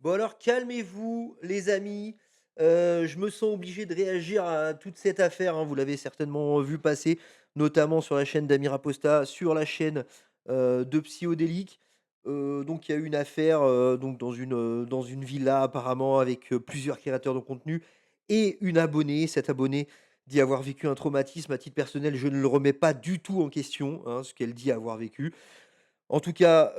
Bon alors calmez-vous les amis, je me sens obligé de réagir à toute cette affaire, hein. Vous l'avez certainement vu passer, notamment sur la chaîne d'Amir Aposta, sur la chaîne, de Psychodélique. Donc il y a eu une affaire, donc dans une villa apparemment avec, plusieurs créateurs de contenu et une abonnée. Cette abonnée dit avoir vécu un traumatisme. À titre personnel, je ne le remets pas du tout en question, hein, ce qu'elle dit avoir vécu. En tout cas,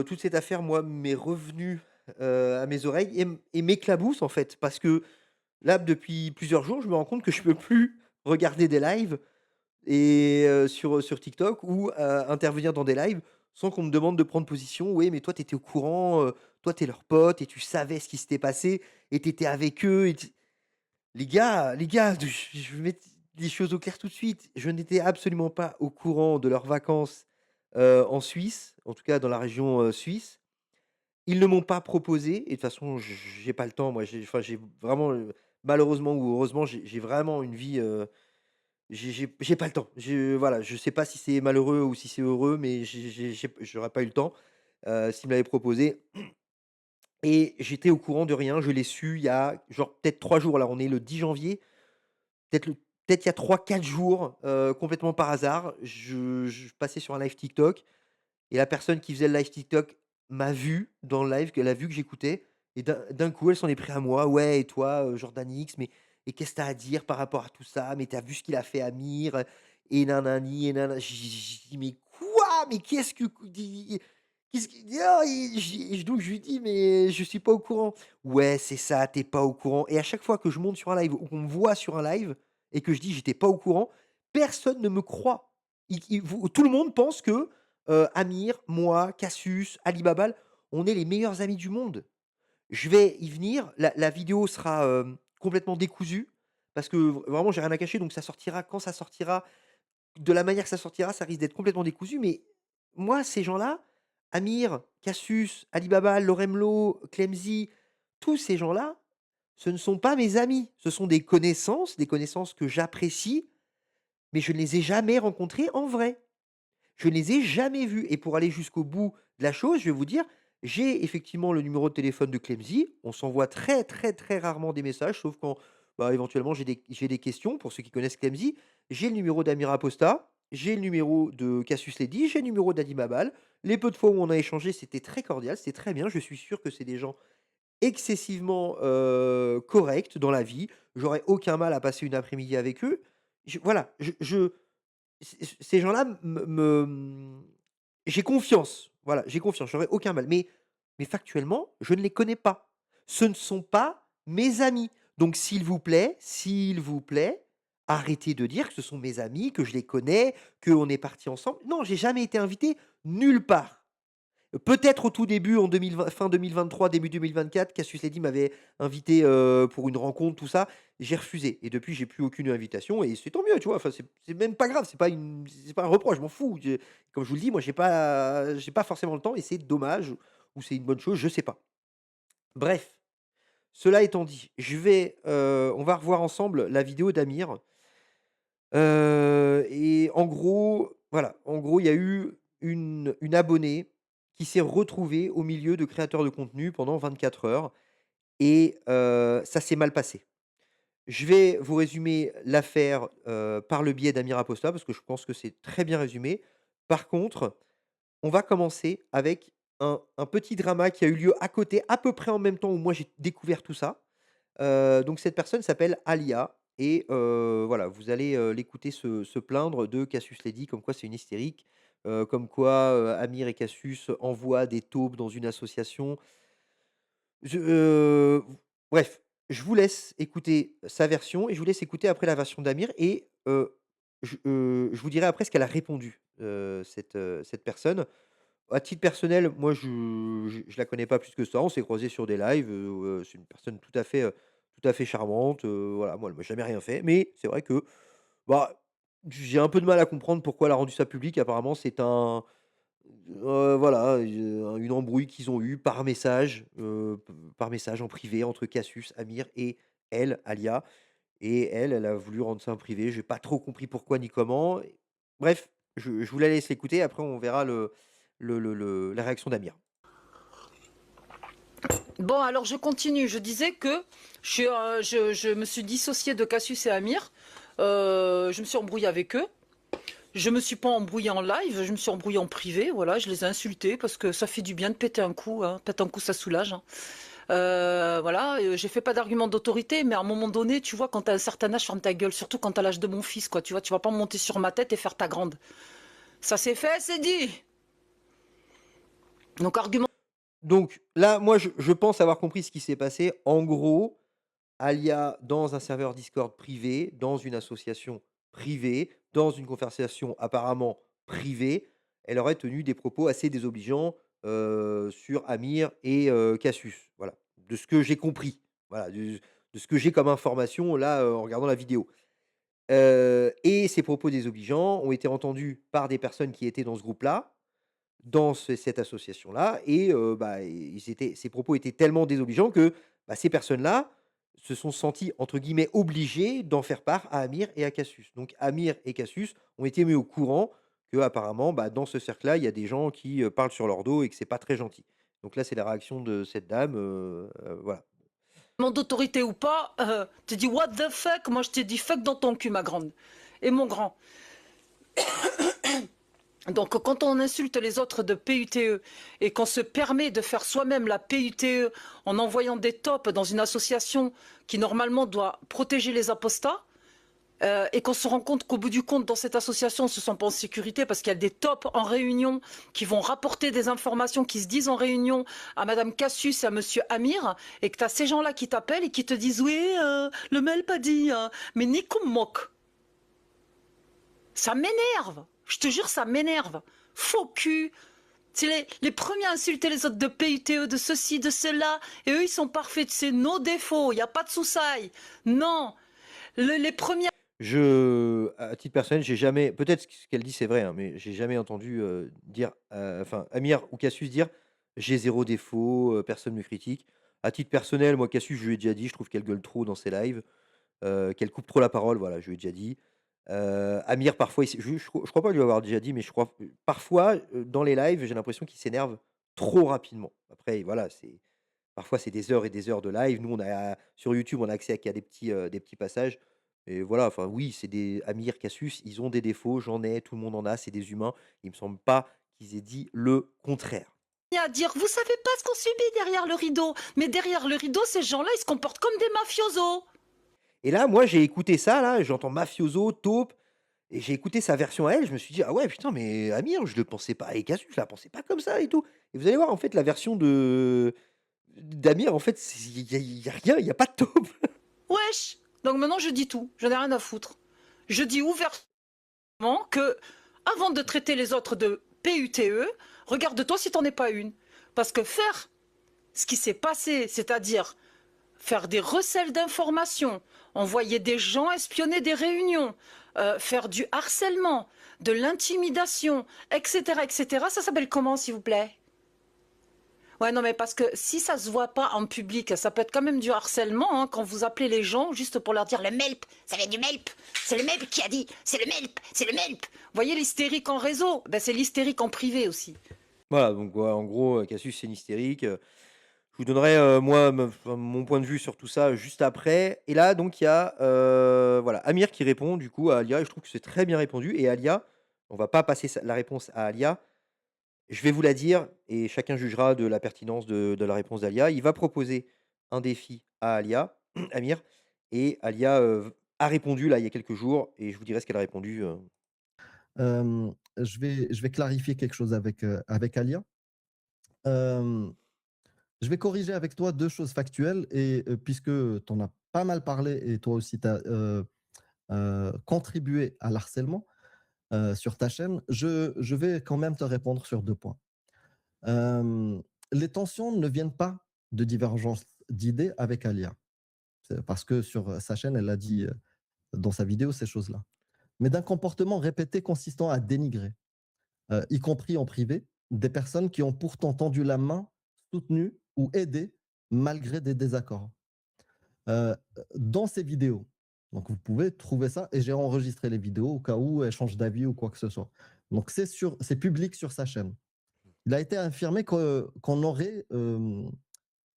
toute cette affaire, moi, m'est revenue, à mes oreilles et m'éclabousse, en fait. Parce que là, depuis plusieurs jours, je me rends compte que je peux plus regarder des lives et sur TikTok ou intervenir dans des lives sans qu'on me demande de prendre position. «Oui, mais toi, tu étais au courant, toi, tu es leur pote et tu savais ce qui s'était passé et tu étais avec eux et tu» les gars, je vais mettre les choses au clair tout de suite. Je n'étais absolument pas au courant de leurs vacances, en Suisse, en tout cas dans la région, suisse. Ils ne m'ont pas proposé et de toute façon, j'ai pas le temps. Moi, j'ai vraiment, malheureusement ou heureusement, j'ai vraiment une vie, j'ai pas le temps. Voilà, je sais pas si c'est malheureux ou si c'est heureux, mais j'aurais pas eu le temps, s'ils me l'avaient proposé et j'étais au courant de rien. Je l'ai su il y a genre peut-être 3 jours. Là, on est le 10 janvier. Peut-être le peut-être il y a 3 4 jours, complètement par hasard, je passais sur un live TikTok et la personne qui faisait le live TikTok m'a vu dans le live, qu'elle a vu que j'écoutais et d'un coup, elle s'en est pris à moi: «Ouais et toi, Jordan X, mais qu'est-ce que tu as à dire par rapport à tout ça? Mais tu as vu ce qu'il a fait à Amir, et nanani et nana». J'ai dit: «Mais quoi? Mais qu'est-ce que di qu'est-ce qui ah» et donc je lui dis: «Mais je suis pas au courant». «Ouais, c'est ça, tu es pas au courant» et à chaque fois que je monte sur un live ou qu'on me voit sur un live et que je dis: «J'étais pas au courant», personne ne me croit. Tout le monde pense que, Amir, moi, Cassius, Ali Babal, on est les meilleurs amis du monde. Je vais y venir, la vidéo sera, complètement décousue parce que vraiment j'ai rien à cacher donc ça sortira quand ça sortira, de la manière que ça sortira, ça risque d'être complètement décousu mais moi ces gens-là, Amir, Cassius, Ali Babal, Loremlo, Clemzy, tous ces gens-là, ce ne sont pas mes amis. Ce sont des connaissances que j'apprécie, mais je ne les ai jamais rencontrés en vrai. Je ne les ai jamais vus et pour aller jusqu'au bout de la chose, je vais vous dire, j'ai effectivement le numéro de téléphone de Clemzy. On s'envoie très, très, très rarement des messages, sauf quand, bah, éventuellement, j'ai des questions pour ceux qui connaissent Clemzy. J'ai le numéro d'Amira Posta, j'ai le numéro de Cassius Ledy, j'ai le numéro d'Adi Mabal. Les peu de fois où on a échangé, c'était très cordial, c'était très bien. Je suis sûr que c'est des gens excessivement, corrects dans la vie. J'aurais aucun mal à passer une après-midi avec eux. Voilà, ces gens-là j'ai confiance, voilà, j'ai confiance, j'aurais aucun mal. Mais factuellement, je ne les connais pas. Ce ne sont pas mes amis. Donc s'il vous plaît, arrêtez de dire que ce sont mes amis, que je les connais, qu'on est partis ensemble. Non, j'ai jamais été invité nulle part. Peut-être au tout début en 2020 fin 2023, début 2024, Cassius Ledy m'avait invité, pour une rencontre, tout ça. J'ai refusé et depuis j'ai plus aucune invitation et c'est tant mieux, tu vois? Enfin, c'est même pas grave, c'est pas un reproche, je m'en fous. Comme je vous le dis, moi j'ai pas forcément le temps et c'est dommage ou c'est une bonne chose, je sais pas. Bref, cela étant dit, on va revoir ensemble la vidéo d'Amir, et en gros, voilà, en gros, il y a eu une abonnée qui s'est retrouvée au milieu de créateurs de contenu pendant 24 heures et ça s'est mal passé. Je vais vous résumer l'affaire, par le biais d'Amir Aposta parce que je pense que c'est très bien résumé. Par contre, on va commencer avec un petit drama qui a eu lieu à côté, à peu près en même temps où moi j'ai découvert tout ça. Donc cette personne s'appelle Alia et voilà, vous allez, l'écouter se plaindre de Cassius Ledy comme quoi c'est une hystérique, comme quoi, Amir et Cassius envoient des taupes dans une association. Je bref, je vous laisse écouter sa version et je vous laisse écouter après la version d'Amir et je vous dirai après ce qu'elle a répondu, cette personne. À titre personnel, moi je la connais pas plus que ça. On s'est croisés sur des lives, c'est une personne tout à fait charmante, voilà. Moi, elle m'a jamais rien fait, mais c'est vrai que, bah, j'ai un peu de mal à comprendre pourquoi elle a rendu ça public. Apparemment, c'est voilà, une embrouille qu'ils ont eue par message en privé entre Cassius, Amir et elle, Alia et elle a voulu rendre ça en privé. J'ai pas trop compris pourquoi ni comment. Bref, je vous la laisse l'écouter, après on verra la réaction d'Amir. Bon, alors je continue. Je disais que je me suis dissociée de Cassius et Amir. Je me suis embrouillée avec eux. Je me suis pas embrouillée en live, je me suis embrouillée en privé. Voilà, je les ai insultés parce que ça fait du bien de péter un coup. Hein. Péter un coup, ça soulage. Hein. Voilà, j'ai fait pas d'argument d'autorité, mais à un moment donné, tu vois, quand t'as un certain âge, ferme ta gueule. Surtout quand t'as l'âge de mon fils, quoi. Tu vois, tu vas pas monter sur ma tête et faire ta grande. Ça c'est fait, c'est dit. Donc argument. Donc là, moi, je pense avoir compris ce qui s'est passé. En gros, Alia, dans un serveur Discord privé, dans une association privée, dans une conversation apparemment privée, elle aurait tenu des propos assez désobligeants, sur Amir et Cassius. Voilà, de ce que j'ai compris. Voilà, de ce que j'ai comme information là, en regardant la vidéo. Et ces propos désobligeants ont été entendus par des personnes qui étaient dans ce groupe-là, dans cette association-là et bah, ces propos étaient tellement désobligeants que, bah, ces personnes-là se sont senties entre guillemets «obligées» d'en faire part à Amir et à Cassius. Donc Amir et Cassius ont été mis au courant qu'apparemment, bah, dans ce cercle-là, il y a des gens qui, parlent sur leur dos et que c'est pas très gentil. Donc là, c'est la réaction de cette dame, voilà. D'autorité ou pas, tu dis what the fuck, moi je t'ai dit fuck dans ton cul ma grande. Et mon grand. Donc quand on insulte les autres de PUTE et qu'on se permet de faire soi-même la PUTE en envoyant des tops dans une association qui normalement doit protéger les apostats, et qu'on se rend compte qu'au bout du compte, dans cette association, on ne se sent pas en sécurité parce qu'il y a des tops en réunion qui vont rapporter des informations qui se disent en réunion à Madame Cassius et à Monsieur Amir, et que tu as ces gens-là qui t'appellent et qui te disent oui, le mail pas dit, mais ni qu'on me moque. Ça m'énerve. Je te jure, ça m'énerve. Faux cul. C'est les premiers à insulter les autres de PUTE, de ceci, de cela. Et eux, ils sont parfaits. C'est nos défauts. Il n'y a pas de soussailles. Non. Les premiers. À titre personnel, j'ai jamais peut-être ce qu'elle dit, c'est vrai, hein, mais j'ai jamais entendu, dire, enfin, Amir ou Cassius dire: «J'ai zéro défaut, personne me critique». À titre personnel, moi, Cassius, je lui ai déjà dit, je trouve qu'elle gueule trop dans ses lives, qu'elle coupe trop la parole, voilà, je lui ai déjà dit. Amir, parfois, je crois pas lui avoir déjà dit, mais je crois, parfois, dans les lives, j'ai l'impression qu'il s'énerve trop rapidement. Après, voilà, parfois, c'est des heures et des heures de live. Nous, on a sur YouTube, on a accès à qu'à des petits passages et voilà, enfin, oui, c'est des Amir, Cassius, ils ont des défauts, j'en ai, tout le monde en a, c'est des humains. Il me semble pas qu'ils aient dit le contraire. À dire, vous savez pas ce qu'on subit derrière le rideau. Mais derrière le rideau, ces gens-là, ils se comportent comme des mafiosos. Et là, moi, j'ai écouté ça, là, j'entends mafioso, taupe et j'ai écouté sa version à elle, je me suis dit: «Ah ouais, putain, mais Amir, je le pensais pas et Cassius, je la pensais pas comme ça et tout» et vous allez voir, en fait, la version de d'Amir, en fait, il y a rien, il y a pas de taupe. Wesh. Donc maintenant, je dis tout. Je n'ai rien à foutre. Je dis ouvertement que, avant de traiter les autres de PUTE, regarde-toi si t'en es pas une. Parce que faire ce qui s'est passé, c'est-à-dire faire des recels d'informations, envoyer des gens espionner des réunions, faire du harcèlement, de l'intimidation, etc., ça s'appelle comment, s'il vous plaît? Ouais, non, mais parce que si ça se voit pas en public, ça peut être quand même du harcèlement, hein, quand vous appelez les gens juste pour leur dire le MELP, ça vient du MELP, c'est le MELP qui a dit, c'est le MELP, c'est le MELP. Vous voyez l'hystérique en réseau? Ben, c'est l'hystérique en privé aussi. Voilà, donc ouais, en gros, Cassius, c'est une hystérique, je vous donnerai, moi, mon point de vue sur tout ça juste après. Et là, donc, il y a, voilà, Amir qui répond du coup à Alia et je trouve que c'est très bien répondu. Et Alia, on va pas passer la réponse à Alia. Je vais vous la dire et chacun jugera de la pertinence de la réponse d'Alia. Il va proposer un défi à Alia, Amir, et Alia a répondu là il y a quelques jours et je vous dirai ce qu'elle a répondu. Je vais clarifier quelque chose avec Alia. Hem, je vais corriger avec toi 2 choses factuelles et puisque tu en as pas mal parlé et toi aussi tu as, contribué à l'harcèlement, sur ta chaîne, je vais quand même te répondre sur 2 points. Hem, les tensions ne viennent pas de divergences d'idées avec Alia. C'est parce que sur, sa chaîne, elle a dit, dans sa vidéo ces choses-là. Mais d'un comportement répété consistant à dénigrer, y compris en privé, des personnes qui ont pourtant tendu la main, soutenu ou aidé malgré des désaccords. Heu, dans ces vidéos, donc vous pouvez trouver ça et j'ai enregistré les vidéos au cas où elle change d'avis ou quoi que ce soit. Donc c'est public sur sa chaîne. Il a été affirmé qu'on aurait,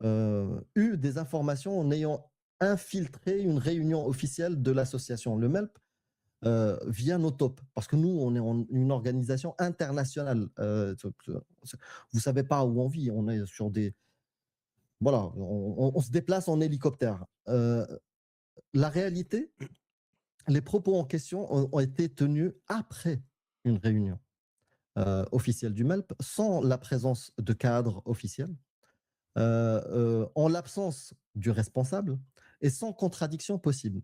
eu des informations en ayant infiltré une réunion officielle de l'association. Le MELP, via nos tops. Parce que nous, on est une organisation internationale. Vous ne savez pas où on vit. On est sur des. Voilà, on se déplace en hélicoptère. La réalité, les propos en question ont été tenus après une réunion officielle du MELP, sans la présence de cadres officiels, en l'absence du responsable et sans contradiction possible.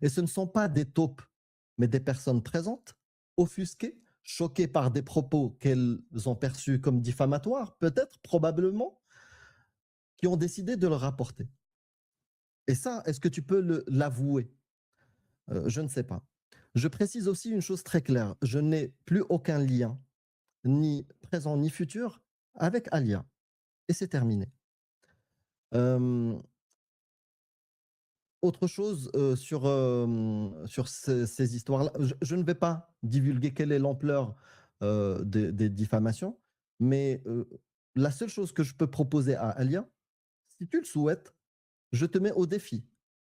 Et ce ne sont pas des taupes, mais des personnes présentes, offusquées, choquées par des propos qu'elles ont perçus comme diffamatoires, peut-être, probablement, qui ont décidé de le rapporter. Et ça, est-ce que tu peux l'avouer? Je ne sais pas. Je précise aussi une chose très claire. Je n'ai plus aucun lien, ni présent ni futur, avec Alia. Et c'est terminé. Euh, Autre chose sur ces histoires-là, je ne vais pas divulguer quelle est l'ampleur des diffamations, mais la seule chose que je peux proposer à Alia, si tu le souhaites, je te mets au défi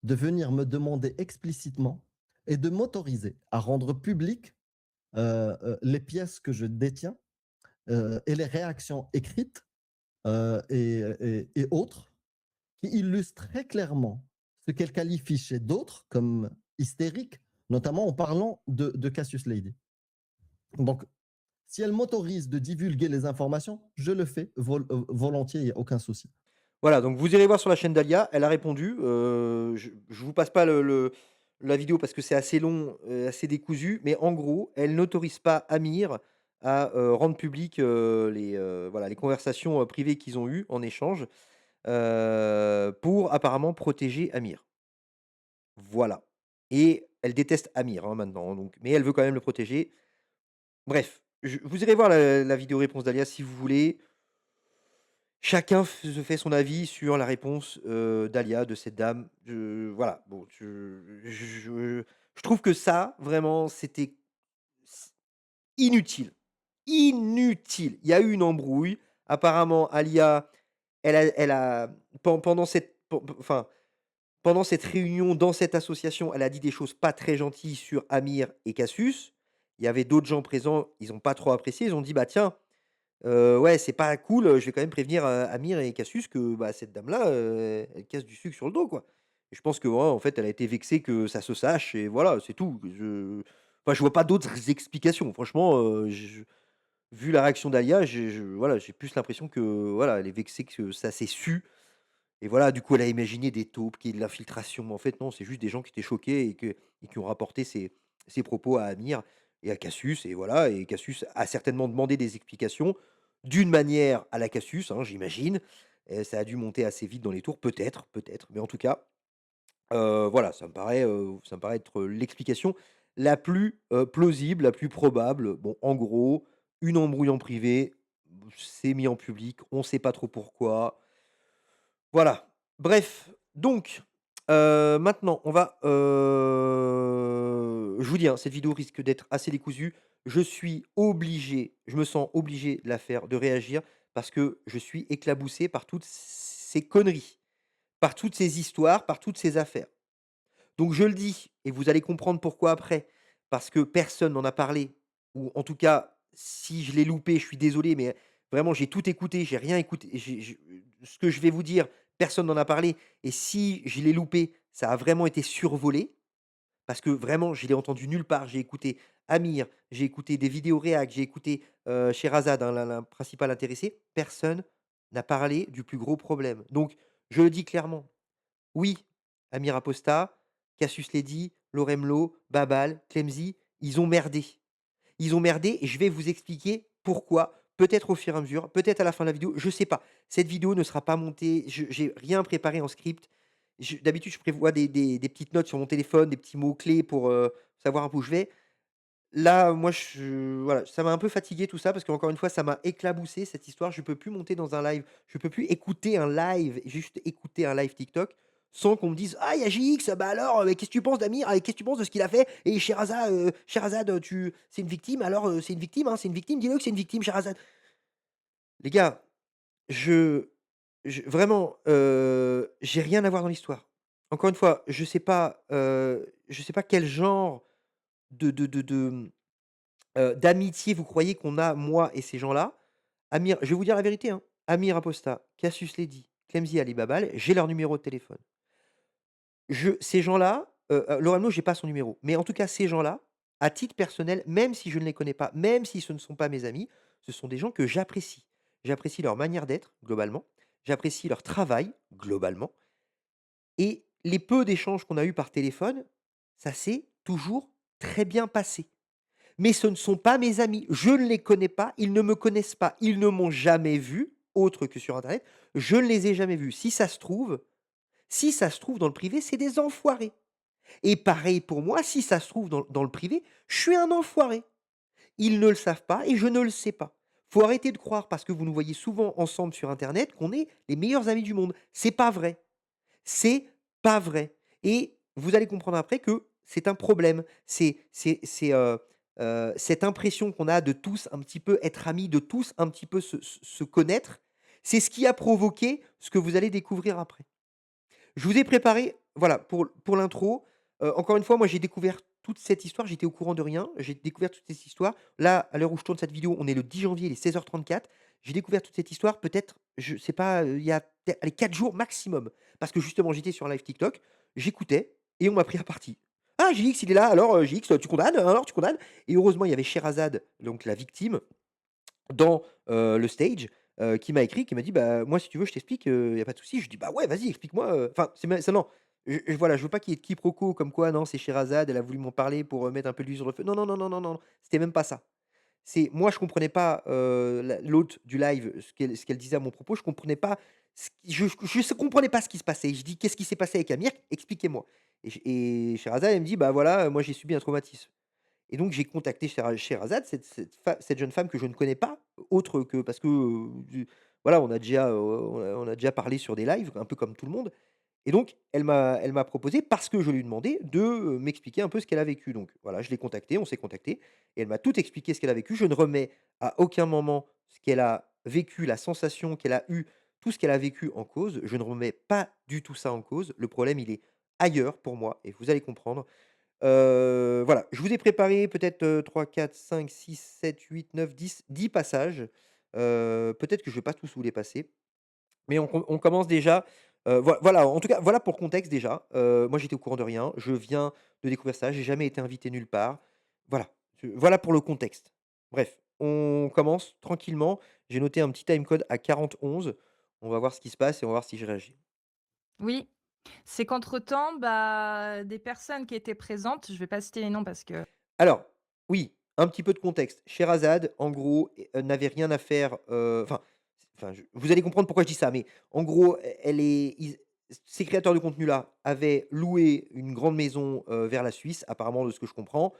de venir me demander explicitement et de m'autoriser à rendre public les pièces que je détiens et les réactions écrites et autres qui illustre très clairement ce qu'elle qualifie chez d'autres comme hystérique, notamment en parlant de Cassius Lady. Donc, si elle m'autorise de divulguer les informations, je le fais volontiers, il n'y a aucun souci. Voilà, donc vous irez voir sur la chaîne d'Alia, elle a répondu. Je vous passe pas la vidéo parce que c'est assez long, assez décousu, mais en gros, elle n'autorise pas Amir à rendre public voilà, les conversations privées qu'ils ont eues en échange pour apparemment protéger Amir. Voilà. Et elle déteste Amir hein, maintenant, donc, mais elle veut quand même le protéger. Bref, vous irez voir la vidéo réponse d'Alia si vous voulez. Chacun se fait son avis sur la réponse, d'Alia, de cette dame. Voilà, bon, je trouve que ça, vraiment, c'était s inutile. Inutile. Il y a eu une embrouille. Apparemment, Alia, elle a pendant cette enfin, pendant cette réunion, dans cette association, elle a dit des choses pas très gentilles sur Amir et Cassius. Il y avait d'autres gens présents, ils ont pas trop apprécié. Ils ont dit: «Bah, tiens, ouais, c'est pas cool, je vais quand même prévenir, Amir et Cassius que, bah, cette dame-là, elle casse du sucre sur le dos, quoi. Et je pense que, ouais, en fait, elle a été vexée que ça se sache et voilà, c'est tout. Je vois pas d'autres explications. Franchement, vu la réaction d'Alia, voilà, j'ai plus l'impression que, voilà, elle est vexée que ça s'est su et voilà, du coup, elle a imaginé des taupes, qu'il y ait de l'infiltration. Mais en fait, non, c'est juste des gens qui étaient choqués et qui ont rapporté ces propos à Amir et à Cassius. Et voilà, et Cassius a certainement demandé des explications d'une manière à la Cassius, hein, j'imagine. Et ça a dû monter assez vite dans les tours, peut-être, peut-être. Mais en tout cas, voilà, ça me paraît être l'explication la plus plausible, la plus probable. Bon, en gros, une embrouille en privé, c'est mis en public, on ne sait pas trop pourquoi. Voilà. Bref, donc, maintenant on va, je vous dis, hein, cette vidéo risque d'être assez décousue. Je me sens obligé de la faire, de réagir parce que je suis éclaboussé par toutes ces conneries, par toutes ces histoires, par toutes ces affaires. Donc je le dis et vous allez comprendre pourquoi après, parce que personne n'en a parlé ou en tout cas, si je l'ai loupé, je suis désolé, mais vraiment j'ai tout écouté, j'ai rien écouté, ce que je vais vous dire, personne n'en a parlé et si je l'ai loupé, ça a vraiment été survolé parce que vraiment je l'ai entendu nulle part. J'ai écouté Amir, j'ai écouté des vidéos réac, j'ai écouté, Sherazade, hein, la principale intéressée. Personne n'a parlé du plus gros problème. Donc je le dis clairement, oui, Amir Aposta, Cassius Ledy, Loremlo, Babal, Clemzy, ils ont merdé. Ils ont merdé et je vais vous expliquer pourquoi. Peut-être au fur et à mesure, peut-être à la fin de la vidéo, je sais pas. Cette vidéo ne sera pas montée, j'ai rien préparé en script. D'habitude, je prévois des petites notes sur mon téléphone, des petits mots-clés pour savoir un peu où je vais. Là, moi, voilà, ça m'a un peu fatigué tout ça parce qu'encore une fois, ça m'a éclaboussé cette histoire. Je peux plus monter dans un live, je peux plus écouter un live, juste écouter un live TikTok sans qu'on me dise: «Ah, il y a JX, bah alors, qu'est-ce que tu penses d'Amir? Qu'est-ce que tu penses de ce qu'il a fait? Et Sherazade, c'est une victime, alors, c'est une victime, hein, c'est une victime, dis-le que c'est une victime, Sherazade». Les gars, je vraiment, j'ai rien à voir dans l'histoire. Encore une fois, je sais pas quel genre d'amitié vous croyez qu'on a, moi et ces gens-là. Amir je vais vous dire la vérité, hein, Amir Apostat, Cassius Lady, Clemzy Alibabal, j'ai leur numéro de téléphone. Ces gens-là, Laurent j'ai pas son numéro, mais en tout cas, ces gens-là, à titre personnel, même si je ne les connais pas, même si ce ne sont pas mes amis, ce sont des gens que j'apprécie. J'apprécie leur manière d'être, globalement. J'apprécie leur travail, globalement. Et les peu d'échanges qu'on a eus par téléphone, ça s'est toujours très bien passé. Mais ce ne sont pas mes amis. Je ne les connais pas, ils ne me connaissent pas, ils ne m'ont jamais vu, autre que sur internet. Je ne les ai jamais vus. Si ça se trouve dans le privé, c'est des enfoirés. Et pareil pour moi, si ça se trouve dans le privé, je suis un enfoiré. Ils ne le savent pas et je ne le sais pas. Faut arrêter de croire parce que vous nous voyez souvent ensemble sur internet qu'on est les meilleurs amis du monde. C'est pas vrai. C'est pas vrai et vous allez comprendre après que c'est un problème. Cette impression qu'on a de tous un petit peu être amis, de tous un petit peu se connaître, c'est ce qui a provoqué ce que vous allez découvrir après. Je vous ai préparé, voilà, pour l'intro, encore une fois, moi, j'ai découvert toute cette histoire, j'étais au courant de rien. J'ai découvert toute cette histoire. Là, à l'heure où je tourne cette vidéo, on est le 10 janvier, il est 16h34. J'ai découvert toute cette histoire peut-être, je sais pas, il y a peut-être, allez, 4 jours maximum. Parce que justement, j'étais sur un live TikTok, j'écoutais et on m'a pris à partie. «Ah, JX, il est là, alors, JX, tu condamnes? Alors, tu condamnes?» Et heureusement, il y avait Sherazade, donc la victime, dans, le stage, qui m'a écrit, qui m'a dit: «Bah, moi, si tu veux, je t'explique, il y a pas de souci». Je lui dis: «Bah, ouais, vas-y, explique-moi, enfin, c'est mais c'est non, voilà, je veux pas qu'il y ait de quiproquo comme quoi, non, c'est Sherazade, elle a voulu m'en parler pour, mettre un peu d'huile sur le feu. Non, non, non, non, non, non, c'était même pas ça. C'est moi, je comprenais pas, la l'hôte du live, ce qu'elle disait à mon propos, je comprenais pas ce qui je comprenais pas ce qui se passait. Je dis: «Qu'est-ce qui s'est passé avec Amir? Expliquez-moi». Et Sherazade, elle me dit: «Bah, voilà, moi, j'ai subi un traumatisme». Et donc j'ai contacté Sherazade, cette jeune femme que je ne connais pas, autre que parce que, du voilà, on a déjà parlé sur des lives, un peu comme tout le monde. Et donc elle m'a proposé, parce que je lui ai demandé, de, m'expliquer un peu ce qu'elle a vécu. Donc voilà, je l'ai contactée, on s'est contacté et elle m'a tout expliqué ce qu'elle a vécu. Je ne remets à aucun moment ce qu'elle a vécu, la sensation qu'elle a eue, tout ce qu'elle a vécu en cause. Je ne remets pas du tout ça en cause. Le problème, il est ailleurs pour moi et vous allez comprendre. Voilà, je vous ai préparé peut-être, 3-4-5-6-7-8-9-10 passages. Peut-être que je vais pas tous vous les passer, mais on commence déjà, voilà, en tout cas, voilà pour le contexte déjà. Moi, j'étais au courant de rien, je viens de découvrir ça, j'ai jamais été invité nulle part. Voilà, voilà pour le contexte. Bref, on commence tranquillement. J'ai noté un petit timecode à 40-11. On va voir ce qui se passe et on va voir si je réagis. Oui, c'est qu'entre-temps, bah, des personnes qui étaient présentes, je vais pas citer les noms parce que Alors, oui, un petit peu de contexte. Sherazade, en gros, n'avait rien à faire, je vous allez comprendre pourquoi je dis ça, mais en gros, elle est ils ces créateurs de contenu-là avaient loué une grande maison, vers la Suisse, apparemment de ce que je comprends,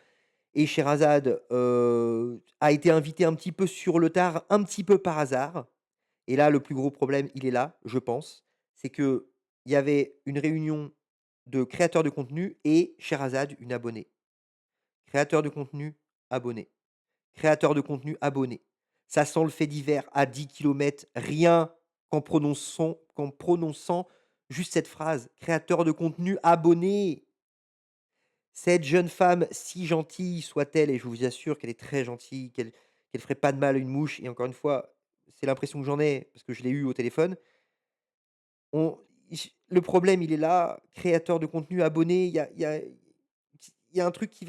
et Sherazade, a été invitée un petit peu sur le tard, un petit peu par hasard. Et là, le plus gros problème, il est là, je pense. C'est qu'il y avait une réunion de créateurs de contenu et Sherazade, une abonnée. Créateur de contenu, abonné. Créateur de contenu, abonné. Ça sent le fait divers à 10 kilomètres, rien qu'en prononçant juste cette phrase. Créateur de contenu, abonné. Cette jeune femme, si gentille soit-elle, et je vous assure qu'elle est très gentille, qu'elle ferait pas de mal à une mouche, et encore une fois, c'est l'impression que j'en ai, parce que je l'ai eu au téléphone. Le problème, il est là, créateur de contenu, abonné, il y a un truc qui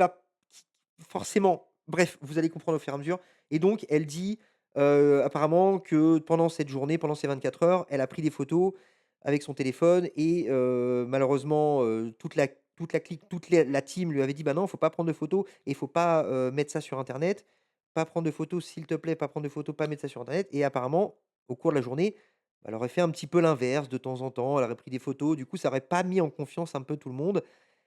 forcément, bref, vous allez comprendre au fur et à mesure. Et donc elle dit, apparemment que pendant cette journée, pendant ces 24 heures, elle a pris des photos avec son téléphone et malheureusement, toute la clique, la team lui avait dit: «Bah non, faut pas prendre de photos et faut pas, mettre ça sur internet. Pas prendre de photos, s'il te plaît, pas prendre de photos, pas mettre ça sur internet». Et apparemment, au cours de la journée, elle aurait fait un petit peu l'inverse de temps en temps, elle aurait pris des photos, du coup, ça aurait pas mis en confiance un peu tout le monde.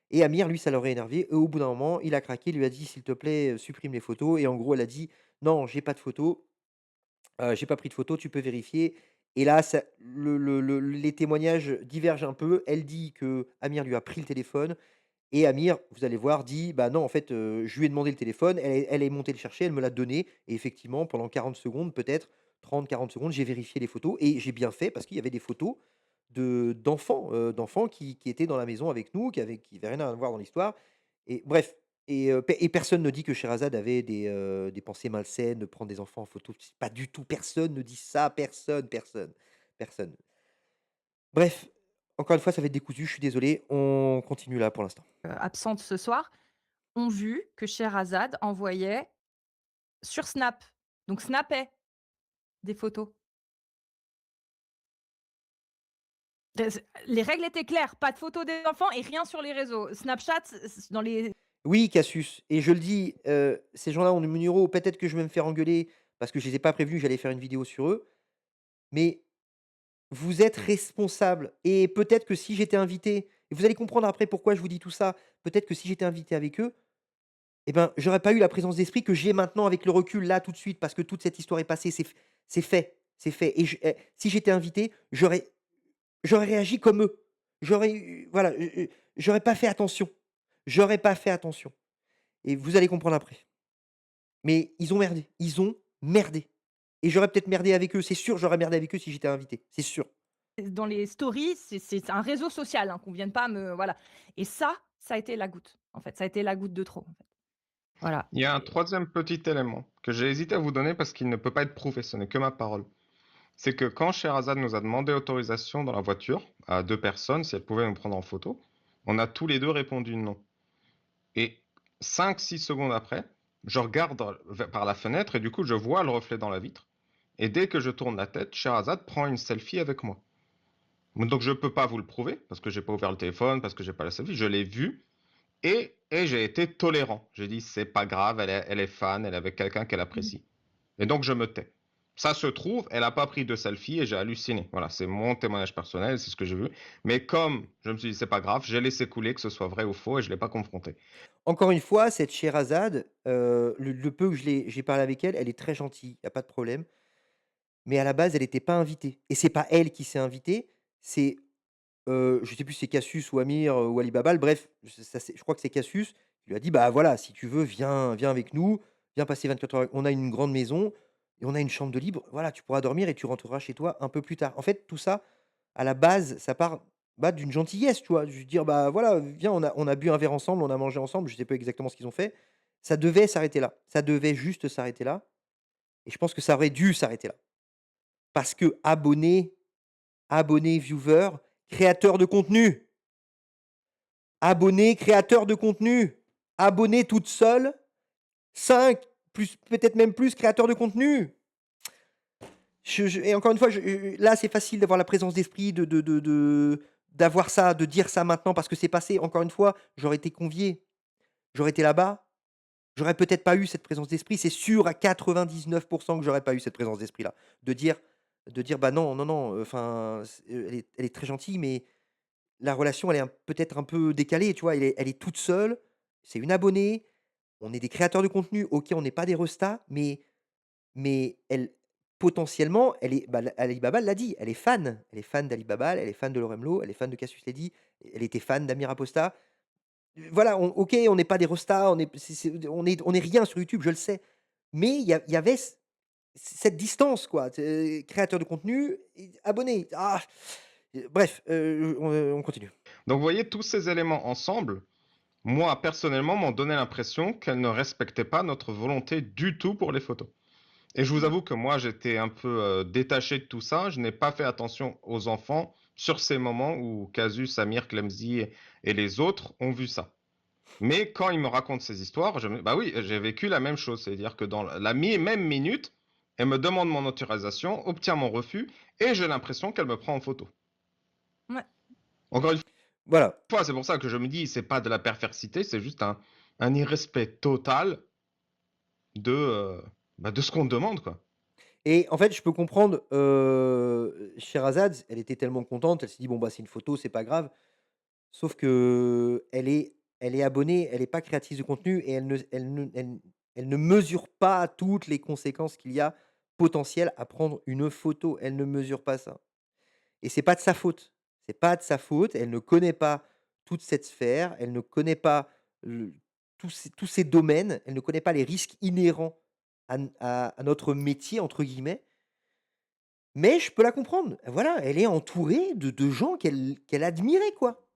Et Amir, lui, ça l'aurait énervé et au bout d'un moment, il a craqué, il lui a dit: «S'il te plaît, supprime les photos». Et en gros, elle a dit: «Non, j'ai pas de photos, j'ai pas pris de photos, tu peux vérifier». Et là, ça les témoignages divergent un peu. Elle dit que Amir lui a pris le téléphone et Amir, vous allez voir, dit: «Bah non, en fait, je lui ai demandé le téléphone, elle est montée le chercher, elle me l'a donné». Et effectivement, pendant 40 secondes peut-être, 30-40 secondes, j'ai vérifié les photos et j'ai bien fait parce qu'il y avait des photos d'enfants qui étaient dans la maison avec nous, qui avaient rien à voir dans l'histoire et bref et personne ne dit que Sherazade avait des pensées malsaines, de prendre des enfants en photo. C'est pas du tout, personne ne dit ça, personne, personne, personne. Bref, encore une fois, ça va être décousu, je suis désolé, on continue là pour l'instant. Absentes ce soir, ont vu que Sherazade envoyait sur Snap, donc snappait des photos. Les règles étaient claires, pas de photos des enfants et rien sur les réseaux. Snapchat, dans les Oui, Cassius et je le dis, ces gens-là ont mon numéro, peut-être que je vais me faire engueuler parce que je les ai pas prévenus, j'allais faire une vidéo sur eux, mais vous êtes responsables et peut-être que si j'étais invité et vous allez comprendre après pourquoi je vous dis tout ça, peut-être que si j'étais invité avec eux, eh ben, j'aurais pas eu la présence d'esprit que j'ai maintenant avec le recul, là, tout de suite, parce que toute cette histoire est passée, c'est fait et si j'étais invité, j'aurais réagi comme eux. Voilà, j'aurais pas fait attention. J'aurais pas fait attention et vous allez comprendre après. Mais ils ont merdé et j'aurais peut-être merdé avec eux, c'est sûr, j'aurais merdé avec eux si j'étais invité, c'est sûr. dans les stories, c'est un réseau social, hein, qu'on vienne pas me voilà et ça a été la goutte, en fait. Ça a été la goutte de trop, en fait. Voilà. Il y a un troisième petit élément que j'ai hésité à vous donner parce qu'il ne peut pas être prouvé, ce n'est que ma parole. C'est que quand Sherazade nous a demandé autorisation dans la voiture à 2 personnes, si elles pouvaient nous prendre en photo, on a tous les 2 répondu non. Et 5-6 secondes après, je regarde par la fenêtre et du coup je vois le reflet dans la vitre. Et dès que je tourne la tête, Sherazade prend une selfie avec moi. Donc je peux pas vous le prouver parce que j'ai pas ouvert le téléphone, parce que j'ai pas la selfie. Je l'ai vu et j'ai été tolérant. J'ai dit c'est pas grave, elle est fan, elle est avec quelqu'un qu'elle apprécie. Et donc je me tais. Ça se trouve, elle a pas pris de selfie et j'ai halluciné. Voilà, c'est mon témoignage personnel, c'est ce que j'ai vu. Mais comme je me suis dit c'est pas grave, j'ai laissé couler que ce soit vrai ou faux et je l'ai pas confronté. Encore une fois, cette Sherazade, le peu que j'ai parlé avec elle, elle est très gentille, il y a pas de problème. Mais à la base, elle était pas invitée et c'est pas elle qui s'est invitée, c'est, je sais plus si c'est Cassius ou Amir, ou Ali Babal, bref, je crois que c'est Cassius, qui lui a dit: «Bah, voilà, si tu veux, viens avec nous, viens passer 24 heures avec on a une grande maison et on a une chambre de libre, voilà, tu pourras dormir et tu rentreras chez toi un peu plus tard». En fait, tout ça, à la base, ça part, bah, d'une gentillesse, tu vois? Je veux dire: «Bah, voilà, viens, on a bu un verre ensemble, on a mangé ensemble», je sais pas exactement ce qu'ils ont fait. Ça devait s'arrêter là. Ça devait juste s'arrêter là et je pense que ça aurait dû s'arrêter là. Parce que abonnés, viewers, créateurs de contenu, abonnés, créateurs de contenu, abonnés toute seule, 5 plus peut-être même plus créateurs de contenu. Et encore une fois, là, c'est facile d'avoir la présence d'esprit, d'avoir ça, de dire ça maintenant parce que c'est passé. Encore une fois, j'aurais été convié, j'aurais été là-bas, j'aurais peut-être pas eu cette présence d'esprit. C'est sûr à 99 que j'aurais pas eu cette présence d'esprit-là. De dire «Bah non, non, non, enfin, elle est très gentille, mais la relation, elle est peut-être un peu décalée», tu vois? Elle est toute seule, c'est une abonnée, on est des créateurs de contenu, OK, on n'est pas des restas, mais elle potentiellement, elle est bah, Ali Baba l'a dit, elle est fan d'Ali Baba, elle est fan de Loremlo, elle est fan de Cassius Lady, elle était fan d'Amir Aposta. Voilà, OK, on n'est pas des restas, on est rien sur YouTube, je le sais, mais il y avait cette distance quoi, créateur de contenu et abonné. Bref, on continue. Donc vous voyez, tous ces éléments ensemble, moi personnellement, m'ont donné l'impression qu'elle ne respectait pas notre volonté du tout pour les photos. Et je vous avoue que moi, j'étais un peu détaché de tout ça. Je n'ai pas fait attention aux enfants sur ces moments où Casus, Samir, Clemzy et les autres ont vu ça. Mais quand ils me racontent ces histoires, bah oui, j'ai vécu la même chose. C'est-à-dire que dans la même minute, elle me demande mon autorisation, obtient mon refus, et j'ai l'impression qu'elle me prend en photo. Ouais. Encore une Voilà. fois, c'est pour ça que je me dis, c'est pas de la perversité, c'est juste un irrespect total de, de ce qu'on demande, quoi. Et en fait, je peux comprendre, Sherazade, elle était tellement contente, elle s'est dit: «Bon, bah, c'est une photo, c'est pas grave». Sauf qu'elle est abonnée, elle est pas créatrice de contenu et elle ne mesure pas toutes les conséquences qu'il y a potentielles à prendre une photo. Elle ne mesure pas ça et c'est pas de sa faute. C'est pas de sa faute, elle ne connaît pas toute cette sphère, elle ne connaît pas le tous ces domaines, elle ne connaît pas les risques inhérents à notre «métier» entre guillemets Mais je peux la comprendre. Voilà, elle est entourée de gens qu'elle admirait, quoi.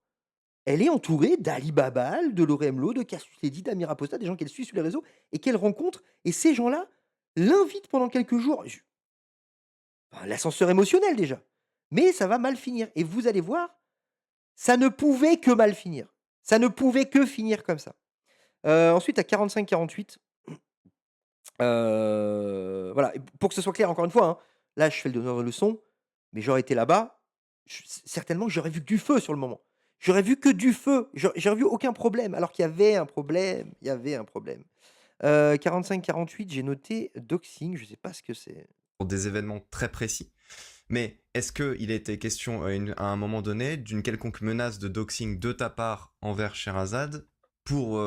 Elle est entourée d'Ali Babal, de Laura Lo, de Cassius Ledy, d'Amir Apostat, des gens qu'elle suit sur les réseaux et qu'elle rencontre et ces gens-là l'invitent pendant quelques jours. Enfin, l'ascenseur émotionnel déjà. Mais ça va mal finir et vous allez voir, ça ne pouvait que mal finir. Ça ne pouvait que finir comme ça. Ensuite à 45-48, voilà et pour que ce soit clair encore une fois, hein, là je fais le donneur de leçons, mais j'aurais été là-bas, certainement que j'aurais vu que du feu sur le moment. J'aurais vu que du feu, j'aurais vu aucun problème, alors qu'il y avait un problème, il y avait un problème. 45-48, j'ai noté doxing, je sais pas ce que c'est. Pour des événements très précis. Mais est-ce qu'il a été question à un moment donné d'une quelconque menace de doxing de ta part envers Sherazade pour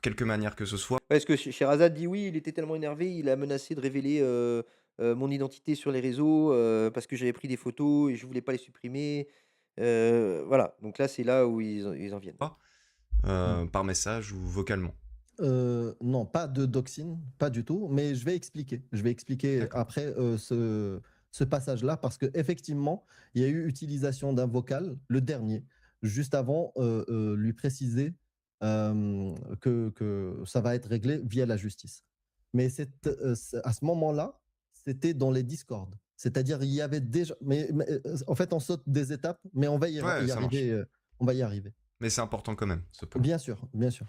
quelque manière que ce soit? Parce que Sherazade dit oui, il était tellement énervé, il a menacé de révéler, mon identité sur les réseaux, parce que j'avais pris des photos et je voulais pas les supprimer. Voilà, donc là, c'est là où ils en viennent. Par message ou vocalement? Non, pas de doxine, pas du tout, mais je vais expliquer. Je vais expliquer D'accord. après ce passage-là parce qu'effectivement, il y a eu utilisation d'un vocal, le dernier, juste avant lui préciser que ça va être réglé via la justice. Mais à ce moment-là, c'était dans les discords. C'est-à-dire, il y avait déjà. En fait, on saute des étapes, mais on va y Ouais, ça marche. arriver. On va y arriver. Mais c'est important quand même, ce point. Bien sûr, bien sûr.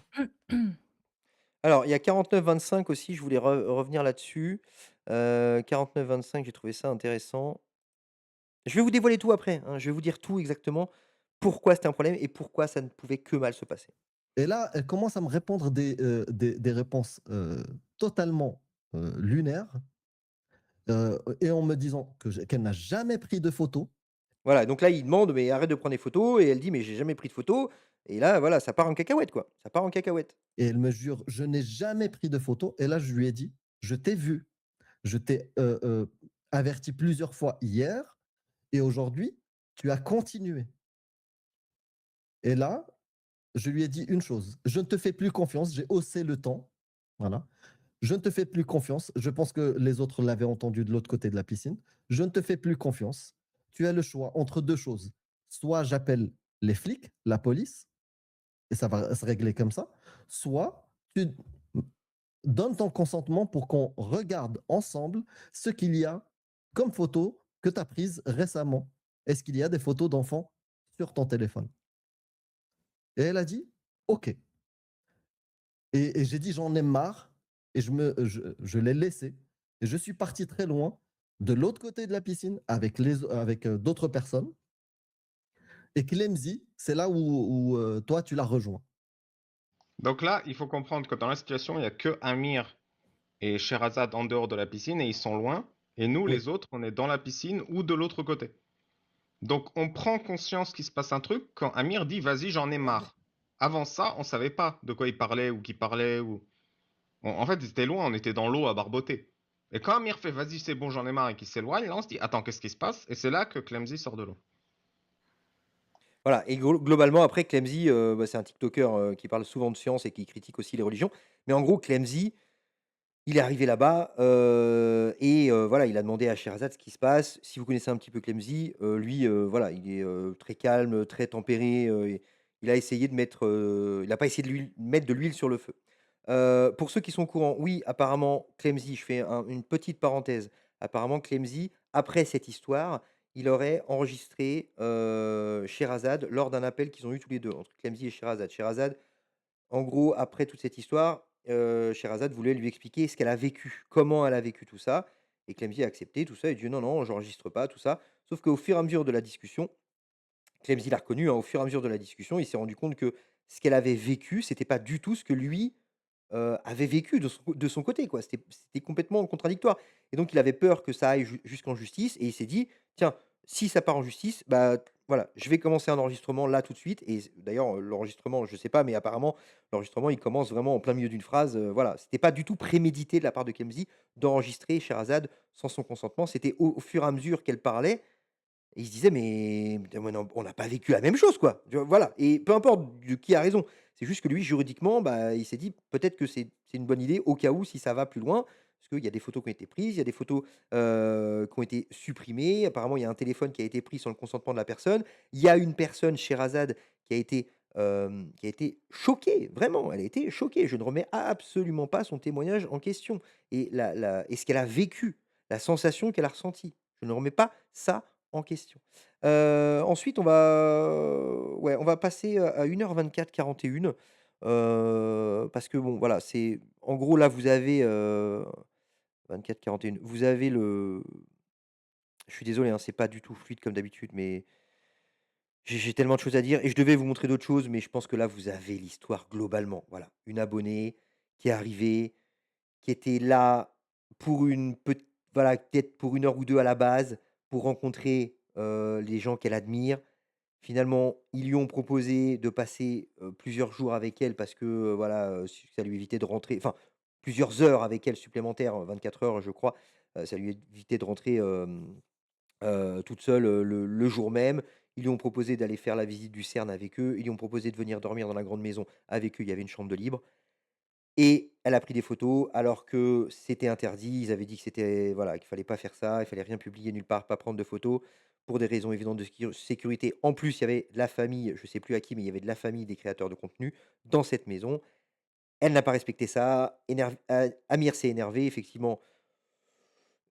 Alors, il y a 49-25 aussi, je voulais revenir là-dessus. 49-25, j'ai trouvé ça intéressant. Je vais vous dévoiler tout après, hein, je vais vous dire tout exactement, pourquoi c'était un problème et pourquoi ça ne pouvait que mal se passer. Et là, elle commence à me répondre des réponses totalement lunaires et en me disant qu'elle n'a jamais pris de photos. Voilà, donc là, il demande: «Mais arrête de prendre des photos» et elle dit: «Mais j'ai jamais pris de photos» et là, voilà, ça part en cacahuète, quoi. Ça part en cacahuète. Et elle me jure, je n'ai jamais pris de photos. Et là, je lui ai dit, je t'ai vu, je t'ai averti plusieurs fois hier et aujourd'hui, tu as continué. Et là, je lui ai dit une chose, je ne te fais plus confiance, j'ai haussé le ton. Voilà. Je ne te fais plus confiance. Je pense que les autres l'avaient entendu de l'autre côté de la piscine. Je ne te fais plus confiance. Tu as le choix entre deux choses. Soit j'appelle les flics, la police, et ça va se régler comme ça. Soit tu donnes ton consentement pour qu'on regarde ensemble ce qu'il y a comme photo que tu as prise récemment. Est-ce qu'il y a des photos d'enfants sur ton téléphone? Et elle a dit, OK. Et j'ai dit, j'en ai marre. Et je l'ai laissé. Et je suis parti très loin, de l'autre côté de la piscine, avec d'autres personnes. Et Clemzy, c'est là où toi, tu l'as rejoint. Donc là, il faut comprendre que dans la situation, il n'y a que Amir et Sherazade en dehors de la piscine et ils sont loin. Et nous, Oui. les autres, on est dans la piscine ou de l'autre côté. Donc on prend conscience qu'il se passe un truc quand Amir dit vas-y, j'en ai marre. Avant ça, on savait pas de quoi il parlait ou qui parlait ou. En fait, ils étaient loin, on était dans l'eau à barboter. Et quand Amir fait vas-y, c'est bon, j'en ai marre et qu'il s'éloigne, là on se dit attends, qu'est-ce qui se passe? Et c'est là que Clemzy sort de l'eau. Voilà et globalement après Clemzy, bah, c'est un tiktoker, qui parle souvent de science et qui critique aussi les religions. Mais en gros Clemzy, il est arrivé là-bas, et voilà, il a demandé à Sherazade ce qui se passe. Si vous connaissez un petit peu Clemzy, lui, voilà, il est, très calme, très tempéré, et il a essayé de mettre, il a pas essayé de mettre de l'huile sur le feu. Pour ceux qui sont au courant, oui, apparemment Clemzy, je fais une petite parenthèse, apparemment Clemzy, après cette histoire, il aurait enregistré, Sherazade lors d'un appel qu'ils ont eu tous les 2 entre Clemzy et Sherazade. Sherazade, en gros, après toute cette histoire, Sherazade voulait lui expliquer ce qu'elle a vécu, comment elle a vécu tout ça et Clemzy a accepté tout ça. Il dit: «Non, non, j'enregistre pas tout ça». Sauf qu'au fur et à mesure de la discussion, Clemzy l'a reconnu, hein, au fur et à mesure de la discussion, il s'est rendu compte que ce qu'elle avait vécu, c'était pas du tout ce que lui, avait vécu de son côté, quoi. C'était complètement contradictoire et donc il avait peur que ça aille jusqu'en justice et il s'est dit: «Tiens, si ça part en justice, bah, voilà, je vais commencer un enregistrement là tout de suite» et d'ailleurs, l'enregistrement, je sais pas, mais apparemment, l'enregistrement, il commence vraiment en plein milieu d'une phrase, voilà. C'était pas du tout prémédité de la part de Clemzy d'enregistrer Sherazade sans son consentement. C'était au fur et à mesure qu'elle parlait et il se disait: «Mais on n'a pas vécu la même chose, quoi». Tu vois? Voilà et peu importe de qui a raison. C'est juste que lui, juridiquement, bah, il s'est dit: «Peut-être que c'est une bonne idée au cas où si ça va plus loin». parce qu'il y a des photos qui ont été prises, il y a des photos, qui ont été supprimées. Apparemment, il y a un téléphone qui a été pris sans le consentement de la personne. Il y a une personne, Sherazade, qui a été choquée, vraiment, elle a été choquée. Je ne remets absolument pas son témoignage en question et ce qu'elle a vécu, la sensation qu'elle a ressentie. Je ne remets pas ça en question. Ensuite, on va passer à 1h24 41, parce que bon, voilà, c'est en gros, là, vous avez, 24-41, vous avez le je suis désolé, hein, c'est pas du tout fluide comme d'habitude, mais j'ai tellement de choses à dire et je devais vous montrer d'autres choses, mais je pense que là, vous avez l'histoire globalement. Voilà, une abonnée qui est arrivée, qui était là pour voilà, peut-être pour 1 heure ou 2 à la base, pour rencontrer, les gens qu'elle admire. Finalement, ils lui ont proposé de passer, plusieurs jours avec elle parce que, voilà, ça lui évitait de rentrer, enfin, plusieurs heures avec elle supplémentaires, 24 heures, je crois. Ça lui évitait de rentrer, toute seule, le jour même. Ils lui ont proposé d'aller faire la visite du CERN avec eux. Ils lui ont proposé de venir dormir dans la grande maison avec eux. Il y avait une chambre de libre et elle a pris des photos alors que c'était interdit. Ils avaient dit que c'était voilà, qu'il fallait pas faire ça, il fallait rien publier nulle part, pas prendre de photos pour des raisons évidentes de sécurité. En plus, il y avait la famille, je sais plus à qui, mais il y avait de la famille des créateurs de contenu dans cette maison. Elle n'a pas respecté ça. Amir s'est énervé, effectivement.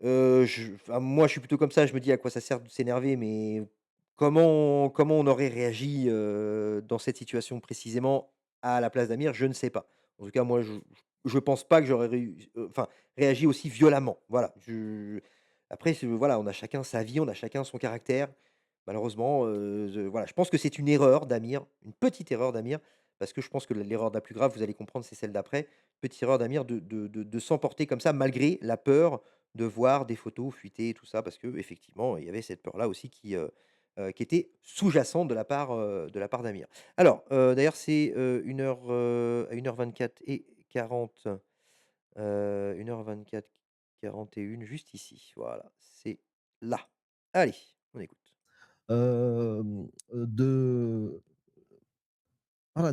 Moi, je suis plutôt comme ça, je me dis: «À quoi ça sert de s'énerver?» mais comment on aurait réagi, dans cette situation précisément à la place d'Amir? Je ne sais pas. En tout cas, moi, je pense pas que j'aurais réagi aussi violemment. Voilà, après, voilà, on a chacun sa vie, on a chacun son caractère. Malheureusement, voilà, je pense que c'est une erreur d'Amir, une petite erreur d'Amir, parce que je pense que l'erreur la plus grave, vous allez comprendre, c'est celle d'après. Petite erreur d'Amir de s'emporter comme ça malgré la peur de voir des photos fuitées et tout ça, parce que effectivement il y avait cette peur-là aussi qui était sous-jacente de la part d'Amir. Alors, d'ailleurs, c'est, 1h24 et 40, 1h24, 41, juste ici. Voilà, c'est là. Allez, on écoute. De voilà,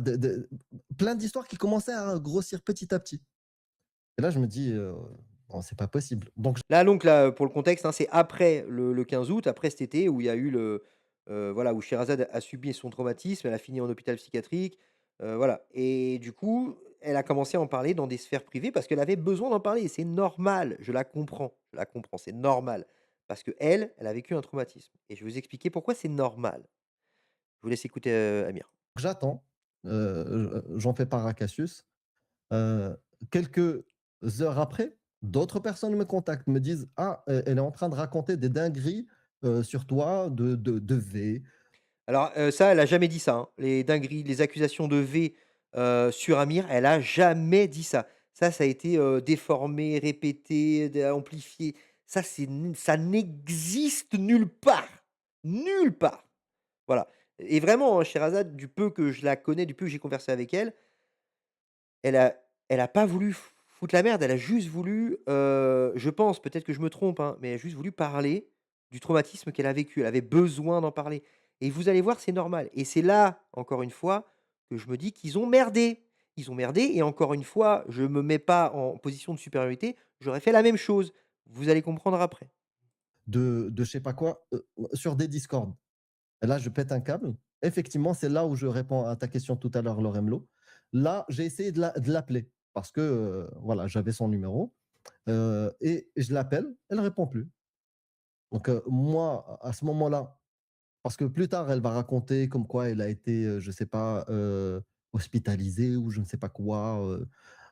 plein d'histoires qui commençaient à grossir petit à petit. Et là, je me dis, «Non, c'est pas possible». Donc Là, donc là, pour le contexte, hein, c'est après le 15 août, après cet été où il y a eu voilà, où Sherazade a subi son traumatisme, elle a fini en hôpital psychiatrique, voilà et du coup, elle a commencé à en parler dans des sphères privées parce qu'elle avait besoin d'en parler et c'est normal, je la comprends, c'est normal. Parce qu'elle a vécu un traumatisme et je vais vous expliquer pourquoi c'est normal. Je vous laisse écouter, Amir. j'attends, j'en fais part à Cassius. Heu, Quelques heures après, d'autres personnes me contactent, me disent: «Ah, elle est en train de raconter des dingueries, sur toi de V». Alors, ça, elle a jamais dit ça, hein. Les dingueries, les accusations de V, sur Amir, elle a jamais dit ça. Ça a été, déformé, répété, amplifié. Ça n'existe nulle part. Nulle part. Voilà et vraiment, hein, Sherazade, du peu que je la connais, du peu que j'ai conversé avec elle, elle a elle a pas voulu foutre la merde, elle a juste voulu, je pense, peut-être que je me trompe, hein, mais elle a juste voulu parler du traumatisme qu'elle a vécu. Elle avait besoin d'en parler et vous allez voir, c'est normal et c'est là, encore une fois, que je me dis qu'ils ont merdé. Ils ont merdé et encore une fois, je me mets pas en position de supériorité, j'aurais fait la même chose. Vous allez comprendre après. de je sais pas quoi, sur des Discord. Et là, je pète un câble. Effectivement, c'est là où je réponds à ta question tout à l'heure, Loremlo. Là, j'ai essayé de l'appeler parce que, voilà, j'avais son numéro, et je l'appelle, elle répond plus. Donc, moi, à ce moment-là, parce que plus tard, elle va raconter comme quoi elle a été, je sais pas, hospitalisée ou je ne sais pas quoi,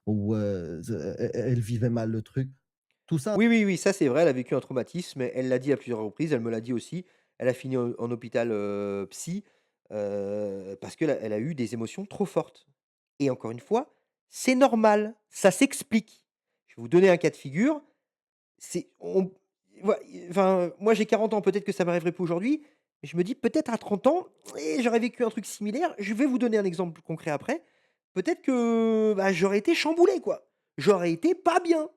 ou, elle vivait mal le truc. Tout ça, Oui, oui, oui, ça c'est vrai, elle a vécu un traumatisme, elle l'a dit à plusieurs reprises, elle me l'a dit aussi. Elle a fini en hôpital, psy, parce qu'elle a eu des émotions trop fortes et encore une fois, c'est normal, ça s'explique. Je vais vous donner un cas de figure, c'est on voi enfin, moi j'ai 40 ans, peut-être que ça m'arriverait plus aujourd'hui, mais je me dis peut-être à 30 ans et j'aurais vécu un truc similaire. Je vais vous donner un exemple concret après. Peut-être que, bah, j'aurais été chamboulé, quoi. J'aurais été pas bien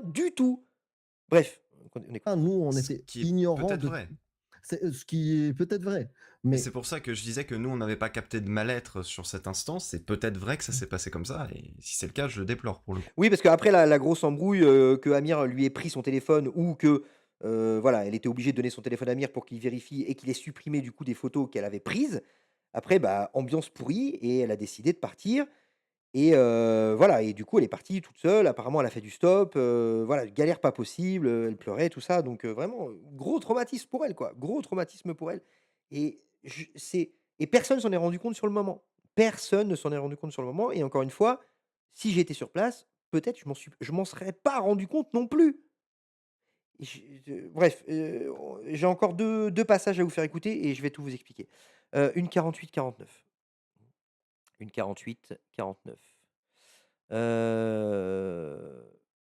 du tout. Bref, on écoute. nous, on Ce était qui est ignorants peut-être de vrai. Ce qui est peut-être vrai. Et Mais c'est pour ça que je disais que nous, on n'avait pas capté de mal-être sur cet instant. C'est peut-être vrai que ça s'est passé comme ça, et si c'est le cas, je le déplore pour le coup. Oui, parce qu'après la grosse embrouille, que Amir lui ait pris son téléphone ou que, voilà, elle était obligée de donner son téléphone à Amir pour qu'il vérifie et qu'il ait supprimé du coup des photos qu'elle avait prises. Après, bah, ambiance pourrie et elle a décidé de partir et voilà et du coup, elle est partie toute seule. Apparemment, elle a fait du stop, voilà, galère pas possible, elle pleurait tout ça donc vraiment, gros traumatisme pour elle, quoi. Gros traumatisme pour elle et je c'est et personne s'en est rendu compte sur le moment. Personne ne s'en est rendu compte sur le moment et encore une fois, si j'étais sur place, peut-être je m'en serais pas rendu compte non plus. Bref, j'ai encore deux passages à vous faire écouter et je vais tout vous expliquer. Une 48-49. Une 48-49.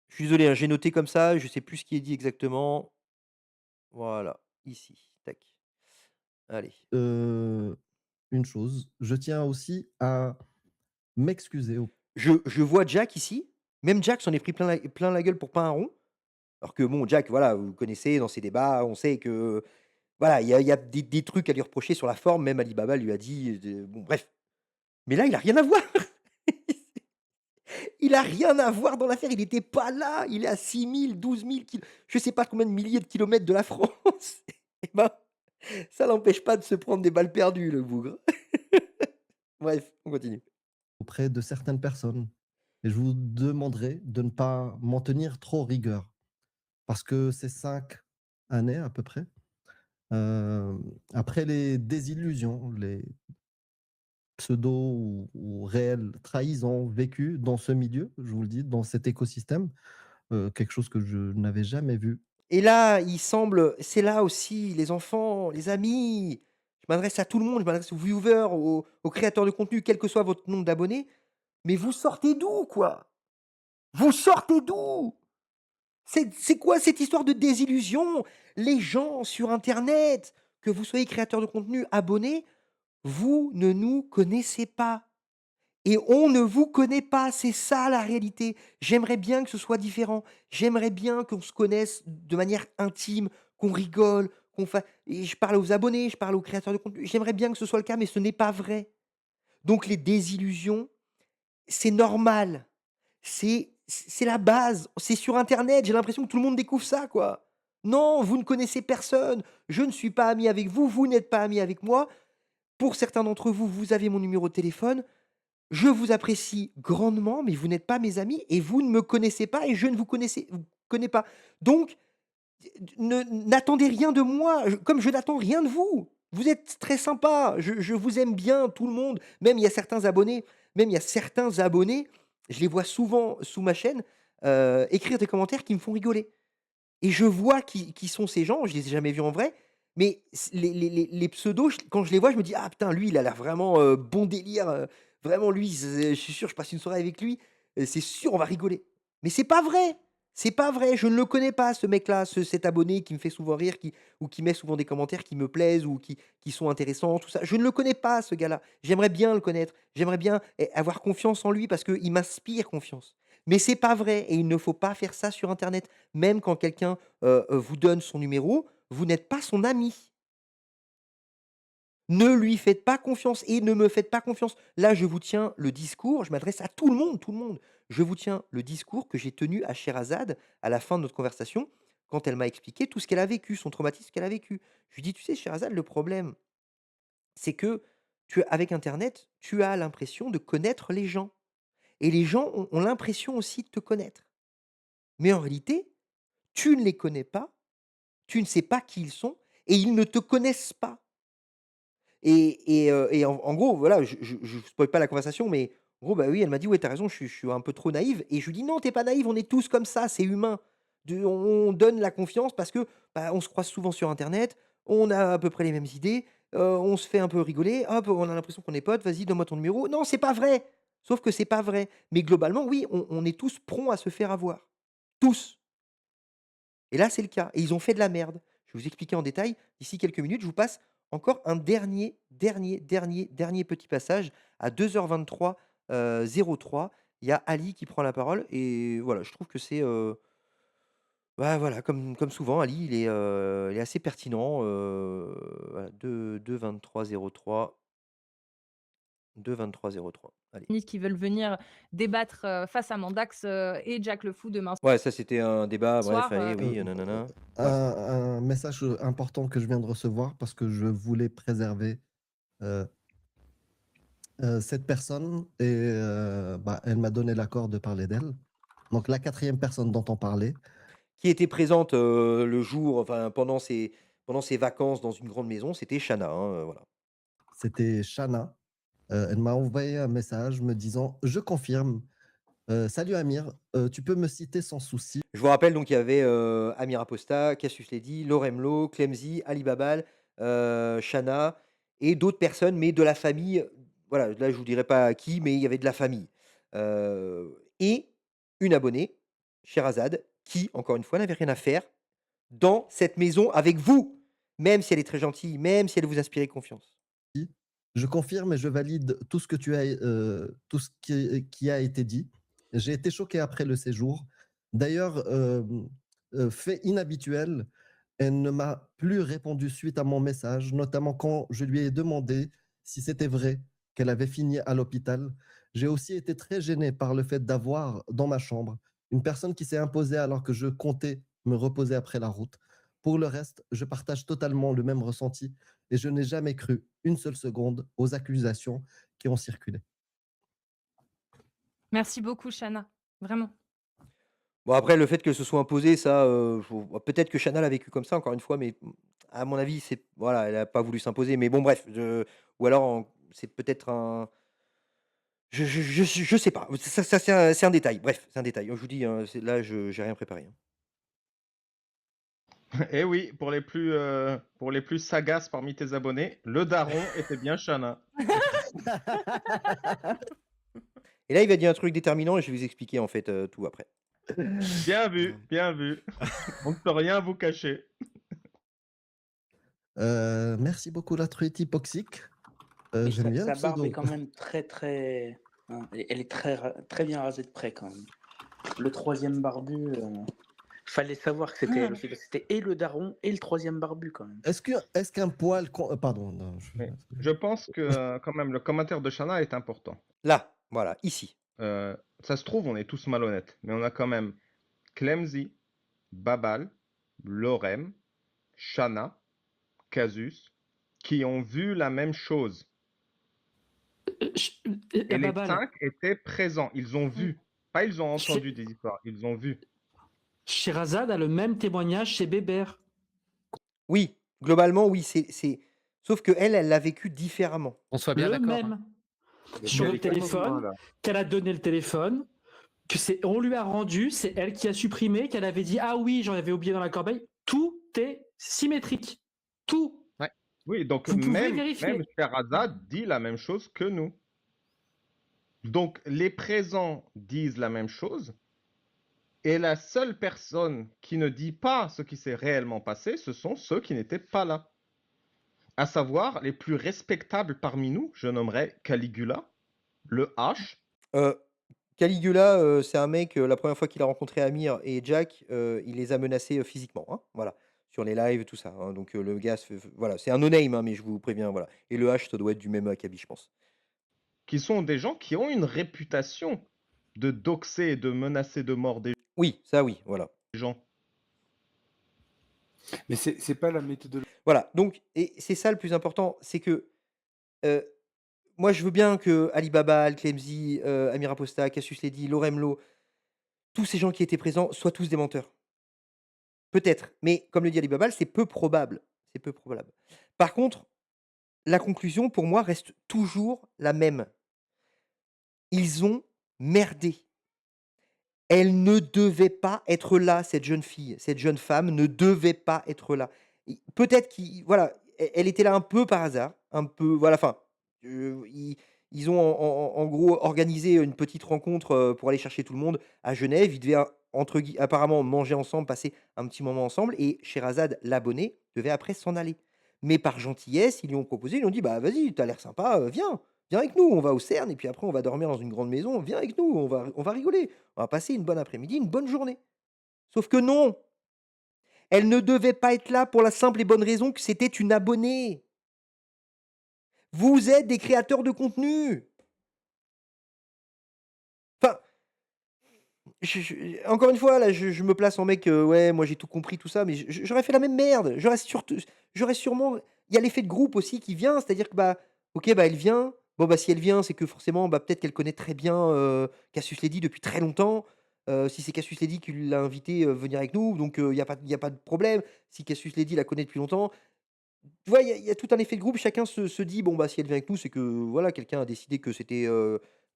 Je suis désolé, hein, j'ai noté comme ça, je sais plus ce qui est dit exactement. Voilà, ici, tac. Allez. euh, une chose, je tiens aussi à m'excuser. Je vois Jack ici, même Jack s'en est pris plein la gueule pour pas un rond. Alors que bon, Jack, voilà, vous le connaissez dans ses débats, on sait que voilà, il y a des trucs à lui reprocher sur la forme, même Alibaba lui a dit, bon bref. Mais là, il a rien à voir. Il a rien à voir dans l'affaire, il était pas là, il est à 6 000, 12 000 je sais pas combien de milliers de kilomètres de la France. Et ben, ça l'empêche pas de se prendre des balles perdues, le bougre. Bref, on continue. Auprès de certaines personnes. Et je vous demanderai de ne pas m'en tenir trop rigueur. Parce que ces 5 années à peu près, euh, après les désillusions, les pseudo ou réelles trahisons vécues dans ce milieu, je vous le dis, dans cet écosystème, quelque chose que je n'avais jamais vu. Et là, il semble c'est là aussi les enfants, les amis, je m'adresse à tout le monde, je m'adresse aux viewers, aux créateurs de contenu, quel que soit votre nombre d'abonnés, mais vous sortez d'où, quoi? Vous sortez d'où? C'est quoi cette histoire de désillusion? Les gens sur internet, que vous soyez créateur de contenu, abonné, vous ne nous connaissez pas et on ne vous connaît pas, c'est ça la réalité. J'aimerais bien que ce soit différent. J'aimerais bien qu'on se connaisse de manière intime, qu'on rigole, qu'on fasse et je parle aux abonnés, je parle aux créateurs de contenu. J'aimerais bien que ce soit le cas, mais ce n'est pas vrai. Donc les désillusions, c'est normal. C'est la base. C'est sur internet, j'ai l'impression que tout le monde découvre ça, quoi. Non, vous ne connaissez personne. Je ne suis pas ami avec vous, vous n'êtes pas ami avec moi. Pour certains d'entre vous, vous avez mon numéro de téléphone. Je vous apprécie grandement, mais vous n'êtes pas mes amis et vous ne me connaissez pas et je ne vous connais pas. Donc, n'attendez rien de moi, comme je n'attends rien de vous. Vous êtes très sympa, je vous aime bien, tout le monde. Même il y a certains abonnés, je les vois souvent sous ma chaîne, écrire des commentaires qui me font rigoler. Et je vois qui sont ces gens, je les ai jamais vus en vrai, mais les pseudos, quand je les vois, je me dis: «Ah putain, lui, il a l'air vraiment, bon délire, vraiment lui, je suis sûr, je passe une soirée avec lui, c'est sûr, on va rigoler». Mais c'est pas vrai! C'est pas vrai, je ne le connais pas ce mec-là, cet abonné qui me fait souvent rire, ou qui met souvent des commentaires qui me plaisent ou qui sont intéressants, tout ça. Je ne le connais pas ce gars-là. J'aimerais bien le connaître, j'aimerais bien avoir confiance en lui parce qu'il m'inspire confiance. Mais c'est pas vrai et il ne faut pas faire ça sur internet. Même quand quelqu'un, vous donne son numéro, vous n'êtes pas son ami. Ne lui faites pas confiance et ne me faites pas confiance. Là, je vous tiens le discours, je m'adresse à tout le monde, tout le monde. Je vous tiens le discours que j'ai tenu à Sherazade à la fin de notre conversation, quand elle m'a expliqué tout ce qu'elle a vécu, son traumatisme qu'elle a vécu. Je lui dis: «Tu sais Sherazade, le problème, c'est que avec internet, tu as l'impression de connaître les gens et les gens ont l'impression aussi de te connaître. Mais en réalité, tu ne les connais pas, tu ne sais pas qui ils sont et ils ne te connaissent pas». Et en gros, voilà, je spoil pas la conversation, mais en gros, bah, oui, elle m'a dit: «Ouais, tu as raison, je suis un peu trop naïve» et je lui dis: «Non, tu es pas naïve, on est tous comme ça, c'est humain». On donne la confiance parce que, bah, on se croise souvent sur internet, on a à peu près les mêmes idées, on se fait un peu rigoler, hop, on a l'impression qu'on est potes, vas-y, donne-moi ton numéro. Non, c'est pas vrai! Sauf que c'est pas vrai. Mais globalement, oui, on est tous prompts à se faire avoir. Tous. Et là, c'est le cas et ils ont fait de la merde. Je vais vous expliquer en détail. D'ici quelques minutes, je vous passe encore un dernier petit passage à 2h23, 03. Il y a Ali qui prend la parole et voilà, je trouve que Bah, voilà, comme souvent, Ali, il est assez pertinent, voilà, 2-23-03, 2-23-03. Allez. Qui veulent venir débattre face à Mandax et Jack le Fou demain Ouais, ça, c'était un débat, bref, soir. allez, Euh, oui, nanana. un, Ouais. un message important que je viens de recevoir parce que je voulais préserver euh, cette personne et bah, elle m'a donné l'accord de parler d'elle. Donc la quatrième personne dont on parlait, Qui était présente, le jour, enfin, pendant ses vacances dans une grande maison, c'était Shanna, hein, voilà. c'était Shana. Elle m'a envoyé un message me disant: Je confirme. Salut Amir, tu peux me citer sans souci. Je vous rappelle donc il y avait, Amir Aposta, Cassius Lady, Loremlo, Clemzy, Ali Babal, Shanna et d'autres personnes, mais de la famille, voilà, là je vous dirai pas qui, mais il y avait de la famille. Et une abonnée, Sherazade, qui, encore une fois, n'avait rien à faire dans cette maison avec vous, même si elle est très gentille, même si elle vous inspirait confiance. Je confirme et je valide tout ce que tu as, tout ce qui a été dit. J'ai été choqué après le séjour. D'ailleurs, fait inhabituel, elle ne m'a plus répondu suite à mon message, notamment quand je lui ai demandé si c'était vrai qu'elle avait fini à l'hôpital. J'ai aussi été très gêné par le fait d'avoir dans ma chambre une personne qui s'est imposée alors que je comptais me reposer après la route. Pour le reste, je partage totalement le même ressenti et je n'ai jamais cru une seule seconde aux accusations qui ont circulé. Merci beaucoup, Shana. Vraiment. Bon, après, le fait que ce soit imposé, ça, peut-être que Shanna l'a vécu comme ça, encore une fois, mais à mon avis, voilà, elle a pas voulu s'imposer. Mais bon, bref, ou alors, c'est peut-être un. Je sais pas. Ça, c'est un détail. Bref, c'est un détail. Je vous dis, hein, là, j'ai rien préparé, hein. Et oui, pour les plus sagaces parmi tes abonnés, le daron était bien Shana. Et là, il va dire un truc déterminant et je vais vous expliquer, en fait, tout après. Bien vu, bien vu. On ne peut rien vous cacher. Merci beaucoup, la truite hypoxique. Et J'aime bien le sa barbe est pseudo. quand même très. Hein, elle est très bien rasée de près quand même. Le troisième barbu, fallait savoir que c'était elle aussi. Parce que c'était et le daron et le troisième barbu quand même. Est-ce qu'un poil. Pardon. Non, Mais je pense que quand même le commentaire de Shana est important. Là, voilà, ici. Ça se trouve, on est tous malhonnêtes, mais on a quand même Clemzy, Babal, Lorem, Shana, Casus, qui ont vu la même chose. Et les Babal, 5 étaient présents. Ils ont vu. Pas ils ont entendu des histoires, ils ont vu. Sherazade a le même témoignage chez Bébert. Oui, globalement, oui, sauf que elle l'a vécu différemment. On soit bien Le d'accord, même. hein. Sur le Avec un moment, téléphone, là. qu'elle a donné le téléphone, on lui a rendu, c'est elle qui a supprimé, qu'elle avait dit ah oui, j'en avais oublié dans la corbeille. Tout est symétrique. Tout. Oui, donc Vous pouvez même vérifier. Sherazade dit la même chose que nous. Donc les présents disent la même chose. Et la seule personne qui ne dit pas ce qui s'est réellement passé, ce sont ceux qui n'étaient pas là. À savoir, les plus respectables parmi nous, je nommerais Caligula, le H. Caligula, c'est un mec, la première fois qu'il a rencontré Amir et Jack, il les a menacés, physiquement, hein, voilà. Sur les lives, tout ça, hein, donc le gars voilà, c'est un no name, hein, mais je vous préviens, voilà. Et le H, ça doit être du même acabit, je pense. Qui sont des gens qui ont une réputation de doxer et de menacer de mort des Oui, ça oui, voilà. gens. Mais c'est pas la méthodologie. Voilà, donc et c'est ça le plus important, c'est que, moi je veux bien que Ali Baba, Al-Clemzy, Amir Aposta, Cassius Lady, Loremlo, tous ces gens qui étaient présents soient tous des menteurs. Peut-être, mais comme le dit Ali Babal, c'est peu probable. C'est peu probable. Par contre, la conclusion pour moi reste toujours la même. Ils ont merdé. Elle ne devait pas être là, cette jeune fille, cette jeune femme ne devait pas être là. Peut-être voilà, elle était là un peu par hasard, un peu, voilà, enfin, ils ont en gros organisé une petite rencontre pour aller chercher tout le monde à Genève. Ils devaient apparemment manger ensemble, passer un petit moment ensemble, et Sherazade, l'abonné, devait après s'en aller. Mais par gentillesse, ils lui ont proposé, ils lui ont dit bah vas-y, t'as l'air sympa, viens avec nous, on va au CERN et puis après on va dormir dans une grande maison, viens avec nous, on va rigoler. On va passer une bonne après-midi, une bonne journée. Sauf que non! Elle ne devait pas être là pour la simple et bonne raison que c'était une abonnée. Vous êtes des créateurs de contenu. Enfin, encore une fois, là, je me place en mec, ouais, moi j'ai tout compris, tout ça, mais j'aurais fait la même merde. J'aurais sûrement. Il y a l'effet de groupe aussi qui vient, c'est-à-dire que, bah, ok, bah, elle vient. Bon, bah, si elle vient, c'est que forcément, bah, peut-être qu'elle connaît très bien Cassius Lady depuis très longtemps. Si c'est Cassius Lady qui l'a invité venir avec nous, donc il y a pas de problème. Si Cassius Lady la connaît depuis longtemps, tu vois, il y a tout un effet de groupe. Chacun se dit, bon, bah, si elle vient avec nous, c'est que voilà, quelqu'un a décidé que c'était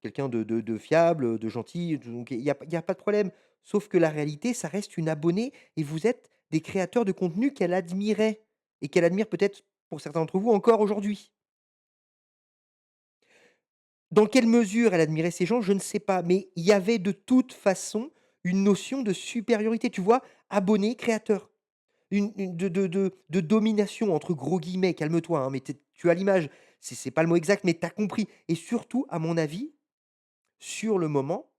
quelqu'un de fiable, de gentil. Donc, il y a pas de problème. Sauf que la réalité, ça reste une abonnée et vous êtes des créateurs de contenu qu'elle admirait et qu'elle admire peut-être pour certains d'entre vous encore aujourd'hui. Dans quelle mesure elle admirait ces gens, je ne sais pas. Mais il y avait de toute façon une notion de supériorité. Tu vois, abonné, créateur. Une de domination entre gros guillemets, calme-toi, hein, mais tu as l'image. C'est pas le mot exact, mais tu as compris et surtout, à mon avis, sur le moment,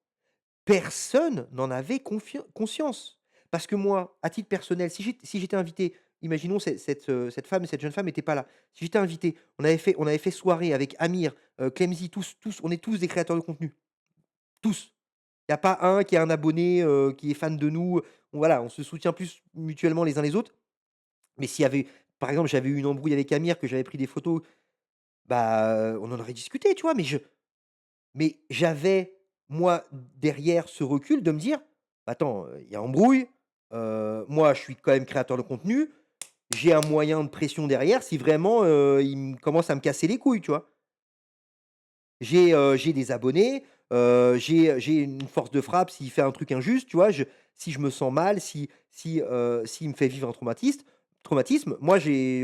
personne n'en avait conscience. Parce que moi, à titre personnel, si j'étais invité, imaginons cette femme, cette jeune femme n'était pas là. Si j'étais invité, on avait fait soirée avec Amir, Clemzy, tous, on est tous des créateurs de contenu, tous. Il y a pas un qui est un abonné, qui est fan de nous, voilà, on se soutient plus mutuellement les uns les autres. Mais s'il y avait par exemple, j'avais eu une embrouille avec Amir, que j'avais pris des photos, bah, on en aurait discuté, tu vois? Mais j'avais, moi, derrière ce recul de me dire: «Attends, il y a embrouille, moi, je suis quand même créateur de contenu, j'ai un moyen de pression derrière si vraiment, il commence à me casser les couilles», tu vois? J'ai des abonnés, j'ai une force de frappe s'il fait un truc injuste, tu vois? Si je me sens mal, s'il me fait vivre un traumatisme, moi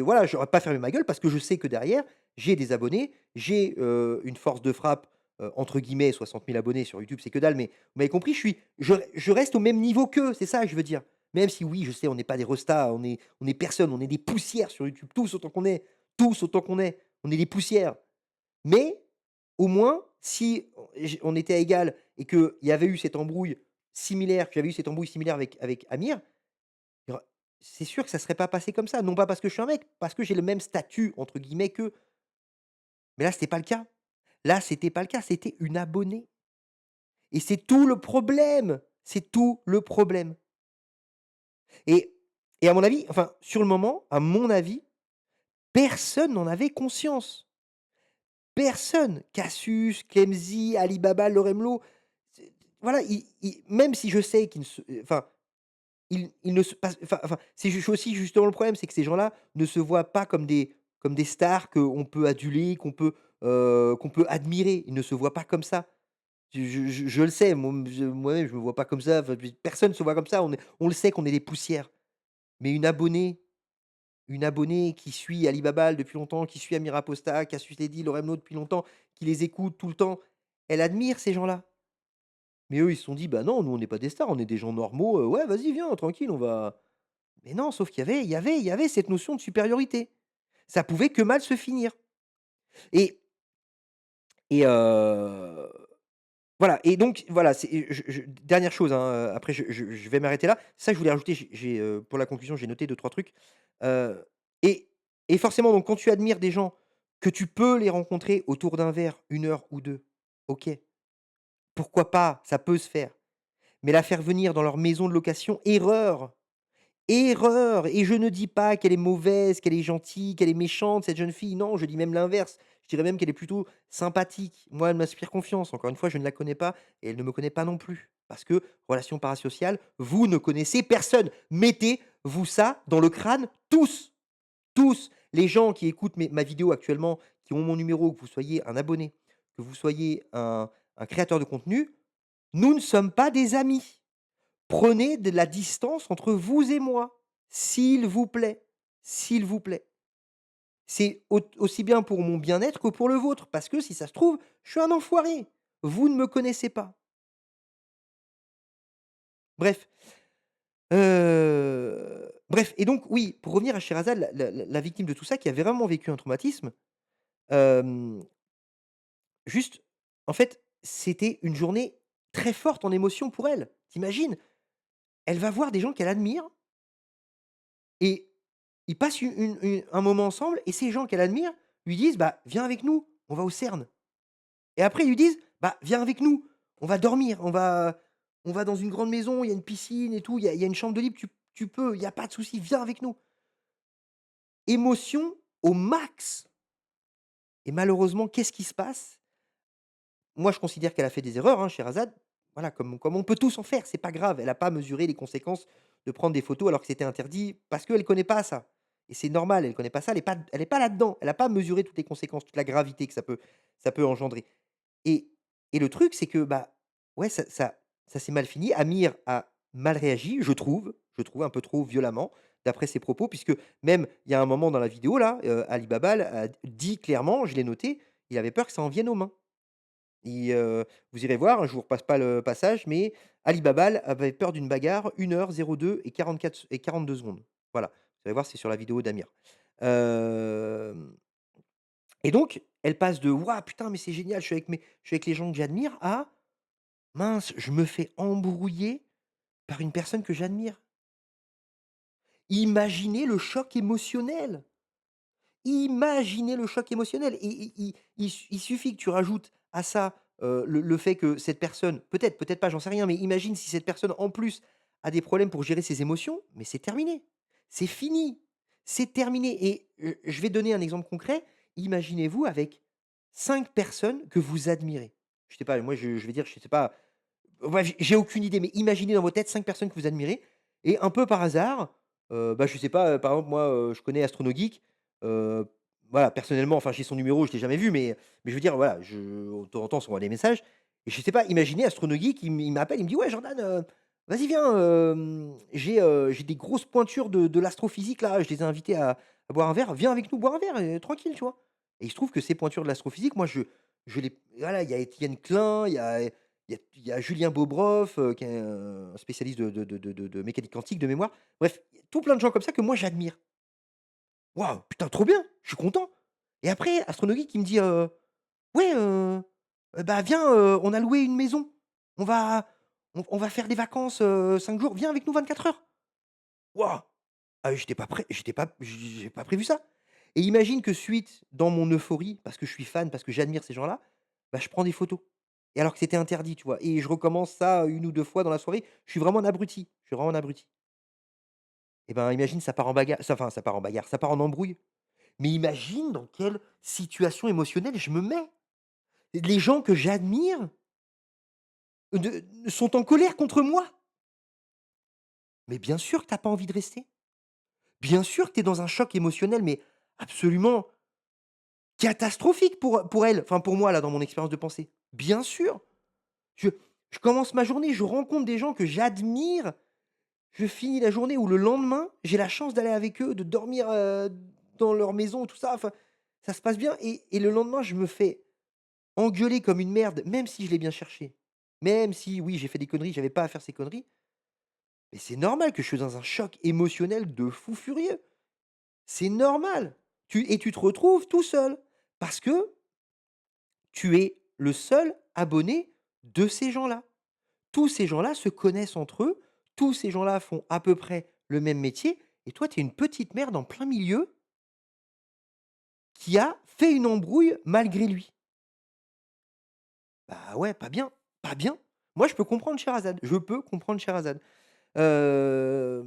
voilà, j'aurais pas fermé ma gueule parce que je sais que derrière, j'ai des abonnés, j'ai, une force de frappe, entre guillemets «60 000 abonnés» sur YouTube, c'est que dalle, mais vous m'avez compris, je reste au même niveau qu'eux, c'est ça que je veux dire. Même si oui, je sais, on n'est pas des restas, on est personne, on est des poussières sur YouTube, tous autant qu'on est, on est des poussières. Mais au moins, si on était à égal et qu'il y avait eu cette embrouille similaire, que j'avais eu cette embrouille similaire avec Amir, il y aura c'est sûr que ça serait pas passé comme ça. Non pas parce que je suis un mec, parce que j'ai le même «statut» entre guillemets qu'eux. Mais là, c'était pas le cas. Là, c'était pas le cas, c'était une abonnée et c'est tout le problème. C'est tout le problème et à mon avis, enfin, sur le moment, à mon avis, personne n'en avait conscience. Personne. Cassius, Clemzy, Alibaba, Loremlo, c'est voilà, même si je sais qu'ils ne se enfin, ils ne se passent c'est juste aussi justement le problème, c'est que ces gens-là ne se voient pas comme des stars qu'on peut aduler, qu'on peut admirer. Ils ne se voient pas comme ça. Je le sais, moi-même, je me vois pas comme ça, enfin, puis personne ne se voit comme ça. On le sait qu'on est des poussières. Mais une abonnée qui suit Ali Babal depuis longtemps, qui suit Amira Posta, Cassius Lady, Loremlo depuis longtemps, qui les écoute tout le temps, elle admire ces gens-là. Mais eux, ils se sont dit: «Bah non, nous on n'est pas des stars, on est des gens normaux, ouais, vas-y, viens, tranquille, on va». Mais non, sauf qu'il y avait cette notion de supériorité. Ça pouvait que mal se finir et et voilà et donc voilà, dernière chose, hein, après je vais m'arrêter là. Ça, je voulais rajouter, pour la conclusion, j'ai noté deux trois trucs, heu et forcément, donc quand tu admires des gens, que tu peux les rencontrer autour d'un verre, 1 heure ou 2, OK, pourquoi pas, ça peut se faire. Mais la faire venir dans leur maison de location, erreur! Erreur! Et je ne dis pas qu'elle est mauvaise, qu'elle est gentille, qu'elle est méchante, cette jeune fille. Non, je dis même l'inverse. Je dirais même qu'elle est plutôt sympathique. Moi, elle m'inspire confiance. Encore une fois, je ne la connais pas et elle ne me connaît pas non plus. Parce que relation parasociale, vous ne connaissez personne. Mettez-vous ça dans le crâne tous. Tous. Les gens qui écoutent ma vidéo actuellement, qui ont mon numéro, que vous soyez un abonné, que vous soyez un créateur de contenu, nous ne sommes pas des amis. Prenez de la distance entre vous et moi, s'il vous plaît, s'il vous plaît. C'est aussi bien pour mon bien-être que pour le vôtre, parce que si ça se trouve, je suis un enfoiré. Vous ne me connaissez pas. Bref, bref et donc oui, pour revenir à Sherazade, la victime de tout ça, qui avait vraiment vécu un traumatisme, hem, juste, en fait, c'était une journée très forte en émotion pour elle. Tu Elle va voir des gens qu'elle admire et ils passent un moment ensemble et ces gens qu'elle admire lui disent: «Bah, viens avec nous, on va au CERN». Et après ils lui disent: «Bah, viens avec nous, on va dormir, on va dans une grande maison, il y a une piscine et tout, il y a une chambre de libre, tu peux, il y a pas de souci, viens avec nous». Émotion au max et malheureusement, qu'est-ce qui se passe? Moi, je considère qu'elle a fait des erreurs, hein, Sherazade. Voilà, comme on peut tous en faire, c'est pas grave. Elle a pas mesuré les conséquences de prendre des photos alors que c'était interdit parce qu'elle connaît pas ça et c'est normal, elle connaît pas ça, elle est pas là-dedans. Elle a pas mesuré toutes les conséquences, toute la gravité que ça peut engendrer et le truc, c'est que, bah, ouais, ça s'est mal fini. Amir a mal réagi, je trouve un peu trop violemment, d'après ses propos, puisque même il y a un moment dans la vidéo là, Ali Babal a dit clairement, je l'ai noté, il avait peur que ça en vienne aux mains. Vous irez voir, hein, je vous repasse pas le passage, mais Ali Babal avait peur d'une bagarre, 1h02 et 44 et 42 secondes. Voilà, vous allez voir, c'est sur la vidéo d'Amir. Hem et donc elle passe de: «Waouh, putain, mais c'est génial, je suis avec les gens que j'admire» à: «Mince, je me fais embrouiller par une personne que j'admire». Imaginez le choc émotionnel! Imaginez le choc émotionnel et il suffit que tu rajoutes à ça, le fait que cette personne peut-être pas, j'en sais rien, mais imagine si cette personne, en plus, a des problèmes pour gérer ses émotions, mais c'est terminé. C'est fini. C'est terminé et je vais donner un exemple concret. Imaginez-vous avec 5 personnes que vous admirez. Je sais pas, moi je vais dire, je sais pas, ouais, j'ai aucune idée, mais imaginez dans votre tête 5 personnes que vous admirez et un peu par hasard, bah, je sais pas, par exemple, moi, je connais AstronoGeek, heu, voilà, personnellement, enfin, j'ai son numéro, je l'ai jamais vu, mais je veux dire, voilà, de temps en temps, on s'envoie des messages et je sais pas, imaginez AstronoGeek, il m'appelle, il me dit: «Ouais, Jordan, vas-y, viens, j'ai des grosses pointures de l'astrophysique, là, je les ai invités à boire un verre. Viens avec nous boire un verre tranquille», tu vois? Et il se trouve que ces pointures de l'astrophysique, moi, je les voilà, il y a Étienne Klein, il y a Julien Bobroff, qui est un spécialiste de mécanique quantique de mémoire. Bref, tout plein de gens comme ça que moi j'admire. Waouh, putain, trop bien, je suis content. Et après, Astronogeek qui me dit, «Ouais, bah, viens, on a loué une maison. On va faire des vacances, 5 jours. Viens avec nous 24 heures». Waouh! Ah oui, j'étais pas prêt, j'ai pas prévu ça. Et imagine que suite, dans mon euphorie, parce que je suis fan, parce que j'admire ces gens-là, bah, je prends des photos. Et alors que c'était interdit, tu vois? Et je recommence ça une ou 2 fois dans la soirée. Je suis vraiment un abruti, je suis vraiment un abruti. Et ben, imagine ça part en bagarre, enfin ça part en bagarre, ça part en embrouille. Mais imagine dans quelle situation émotionnelle je me mets. Les gens que j'admire sont en colère contre moi. Mais bien sûr que tu as pas envie de rester. Bien sûr que tu es dans un choc émotionnel, mais absolument catastrophique pour elle, enfin pour moi là dans mon expérience de pensée. Bien sûr, je je commence ma journée, je rencontre des gens que j'admire, je finis la journée où le lendemain, j'ai la chance d'aller avec eux, de dormir, dans leur maison, tout ça, enfin, ça se passe bien et le lendemain, je me fais engueuler comme une merde, même si je l'ai bien cherché. Même si oui, j'ai fait des conneries, j'avais pas à faire ces conneries, mais c'est normal que je suis dans un choc émotionnel de fou furieux. C'est normal. Tu te retrouves tout seul parce que tu es le seul abonné de ces gens-là. Tous ces gens-là se connaissent entre eux, tous ces gens-là font à peu près le même métier et toi, tu es une petite merde en plein milieu qui a fait une embrouille malgré lui. Bah ouais, pas bien, pas bien. Moi, je peux comprendre Sherazade, je peux comprendre Sherazade. Je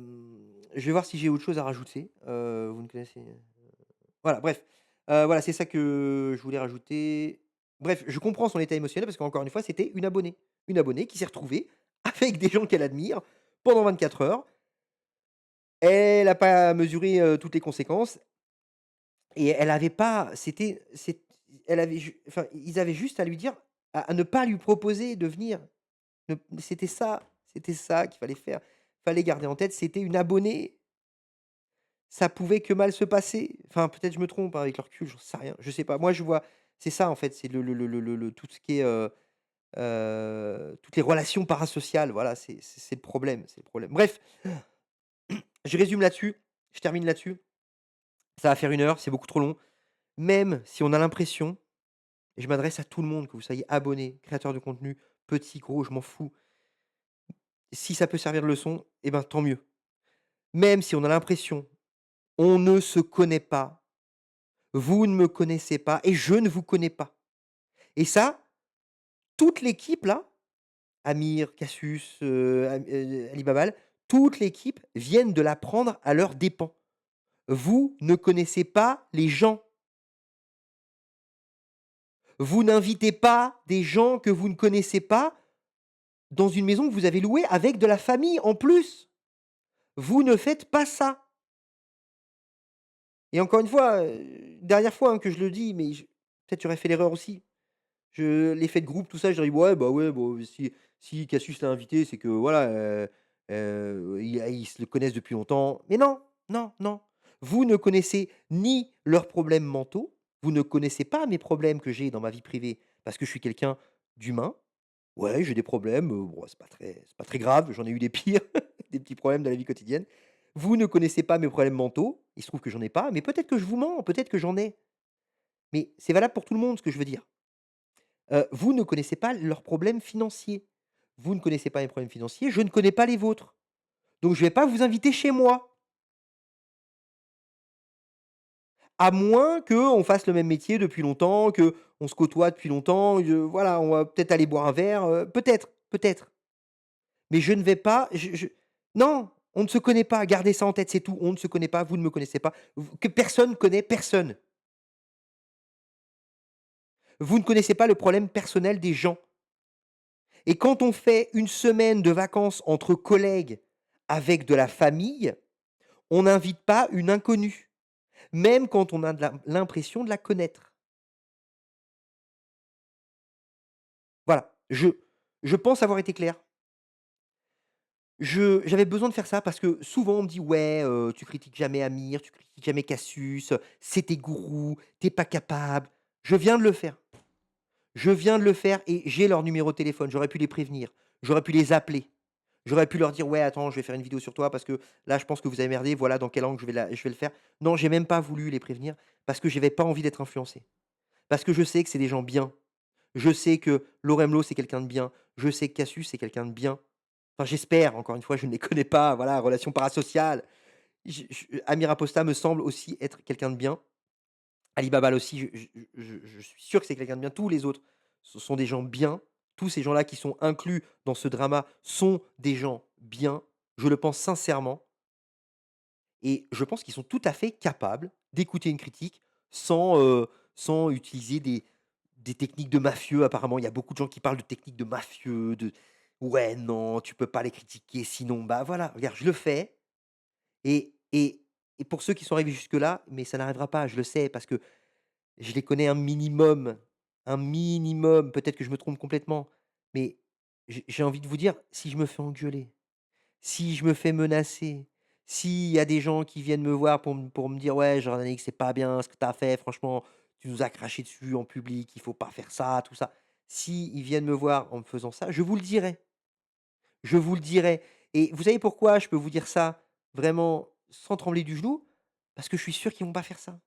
vais voir si j'ai autre chose à rajouter. Vous ne connaissez voilà, bref. Voilà, c'est ça que je voulais rajouter. Bref, je comprends son état émotionnel parce qu'encore une fois, c'était une abonnée. Une abonnée qui s'est retrouvée avec des gens qu'elle admire pendant 24 heures. Elle a pas mesuré, toutes les conséquences et elle avait pas elle avait ju enfin, ils avaient juste à lui dire à ne pas lui proposer de venir. Ne c'était ça qu'il fallait faire. Fallait garder en tête, c'était une abonnée, ça pouvait que mal se passer. Enfin, peut-être je me trompe, hein, avec le recul, j'en sais rien, je sais pas. Moi, je vois c'est ça en fait, c'est le tout ce qui est, toutes les relations parasociales, voilà, c'est le problème, c'est le problème. Bref, je résume là-dessus, je termine là-dessus. Ça va faire 1 heure, c'est beaucoup trop long. Même si on a l'impression et je m'adresse à tout le monde, que vous soyez abonné, créateur de contenu, petit, gros, je m'en fous. Si ça peut servir de leçon et ben, tant mieux. Même si on a l'impression On ne se connaît pas. Vous ne me connaissez pas et je ne vous connais pas. Et ça, toute l'équipe là, Amir, Cassius, Ali Babal, toute l'équipe viennent de l'apprendre à leurs dépens. Vous ne connaissez pas les gens. Vous n'invitez pas des gens que vous ne connaissez pas dans une maison que vous avez louée avec de la famille en plus. Vous ne faites pas ça. Et encore une fois, dernière fois, hein, que je le dis, mais peut-être j'aurais fait l'erreur aussi. L'effet de groupe, tout ça, je dirais: «Ouais, bon, si Cassius l'a invité, c'est que voilà, ils se le connaissent depuis longtemps». Mais non, non, non. Vous ne connaissez ni leurs problèmes mentaux, vous ne connaissez pas mes problèmes que j'ai dans ma vie privée, parce que je suis quelqu'un d'humain. Ouais, j'ai des problèmes, bon, c'est pas très grave, j'en ai eu des pires, des petits problèmes dans la vie quotidienne. Vous ne connaissez pas mes problèmes mentaux, il se trouve que j'en ai pas, mais peut-être que je vous mens, peut-être que j'en ai. Mais c'est valable pour tout le monde, ce que je veux dire. Vous ne connaissez pas leurs problèmes financiers. Vous ne connaissez pas mes problèmes financiers, je ne connais pas les vôtres. Donc je ne vais pas vous inviter chez moi. À moins qu'on fasse le même métier depuis longtemps, qu'on se côtoie depuis longtemps, voilà, on va peut-être aller boire un verre, peut-être, peut-être. Mais je ne vais pas non, on ne se connaît pas, gardez ça en tête, c'est tout. On ne se connaît pas, vous ne me connaissez pas, que personne connaît personne. Vous ne connaissez pas le problème personnel des gens. Et quand on fait une semaine de vacances entre collègues avec de la famille, on n'invite pas une inconnue, même quand on a l'impression de la connaître. Voilà, je pense avoir été clair. J'avais besoin de faire ça parce que souvent on me dit: «Ouais, tu critiques jamais Amir, tu critiques jamais Cassius, c'est tes gourous, tu pas capable». Je viens de le faire. Je viens de le faire et j'ai leur numéro de téléphone. J'aurais pu les prévenir, j'aurais pu les appeler. J'aurais pu leur dire: «Ouais, attends, je vais faire une vidéo sur toi parce que là, je pense que vous avez merdé, voilà dans quel angle je vais le faire». Non, j'ai même pas voulu les prévenir parce que j'avais pas envie d'être influencé. Parce que je sais que c'est des gens bien. Je sais que Loremlo, c'est quelqu'un de bien. Je sais que Cassius, c'est quelqu'un de bien. Enfin, j'espère, encore une fois, je ne les connais pas, voilà, relation parasociale. Amir Aposta me semble aussi être quelqu'un de bien. Ali Babal aussi, je suis sûr que c'est quelqu'un de bien. Tous les autres, ce sont des gens bien. Tous ces gens-là qui sont inclus dans ce drama sont des gens bien. Je le pense sincèrement. Et je pense qu'ils sont tout à fait capables d'écouter une critique sans utiliser des techniques de mafieux. Apparemment, il y a beaucoup de gens qui parlent de techniques de mafieux, de ouais, non, tu peux pas les critiquer, sinon, bah voilà, regarde, je le fais. Et pour ceux qui sont arrivés jusque-là, mais ça n'arrivera pas, je le sais, parce que je les connais un minimum, peut-être que je me trompe complètement, mais j'ai envie de vous dire, si je me fais engueuler, si je me fais menacer, s'il y a des gens qui viennent me voir pour me dire: «Ouais, Jordanik, c'est pas bien ce que tu as fait, franchement, tu nous as craché dessus en public, il faut pas faire ça», tout ça. Si ils viennent me voir en me faisant ça, je vous le dirai. Je vous le dirai. Et vous savez pourquoi je peux vous dire ça vraiment sans trembler du genou? Parce que je suis sûr qu'ils vont pas faire ça.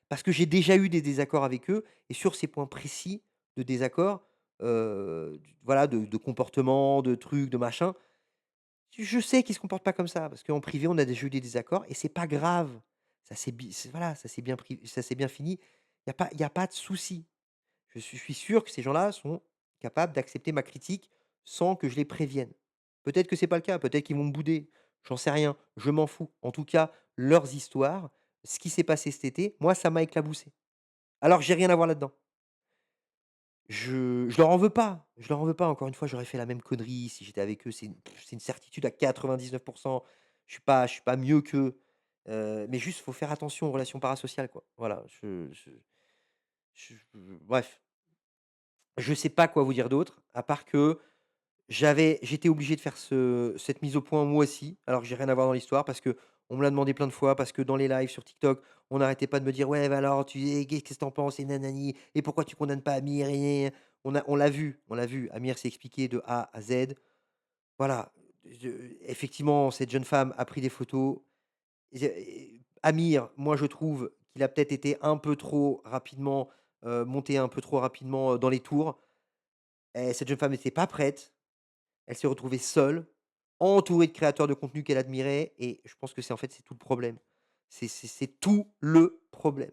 Parce que j'ai déjà eu des désaccords avec eux et sur ces points précis de désaccord, voilà, de comportement, de trucs, de machin, je sais qu'ils se comportent pas comme ça parce qu'en privé, on a déjà eu des désaccords et c'est pas grave. Voilà, ça s'est bien fini. Il y a pas de souci. Je suis sûr que ces gens-là sont capables d'accepter ma critique sans que je les prévienne. Peut-être que c'est pas le cas, peut-être qu'ils vont me bouder, j'en sais rien, je m'en fous. En tout cas, leurs histoires, ce qui s'est passé cet été, moi, ça m'a éclaboussé. Alors que j'ai rien à voir là-dedans. Je leur en veux pas, je leur en veux pas. Encore une fois, j'aurais fait la même connerie si j'étais avec eux. C'est une certitude à 99. Je suis pas mieux qu'eux, mais juste, faut faire attention aux relations parasociales, quoi. Voilà, je bref. Je sais pas quoi vous dire d'autre, à part que j'étais obligé de faire cette mise au point moi aussi, alors que j'ai rien à voir dans l'histoire, parce que on me l'a demandé plein de fois, parce que dans les lives sur TikTok, on n'arrêtait pas de me dire: «Ouais, bah, alors qu'est-ce que tu en penses et nanani et pourquoi tu condamnes pas Amir et on l'a vu, Amir s'est expliqué de A à Z. Voilà, je effectivement, cette jeune femme a pris des photos. Amir, moi je trouve qu'il a peut-être été un peu trop rapidement, monté un peu trop rapidement, dans les tours. Et cette jeune femme n'était pas prête. Elle s'est retrouvée seule, entourée de créateurs de contenu qu'elle admirait et je pense que c'est tout le problème. C'est tout le problème.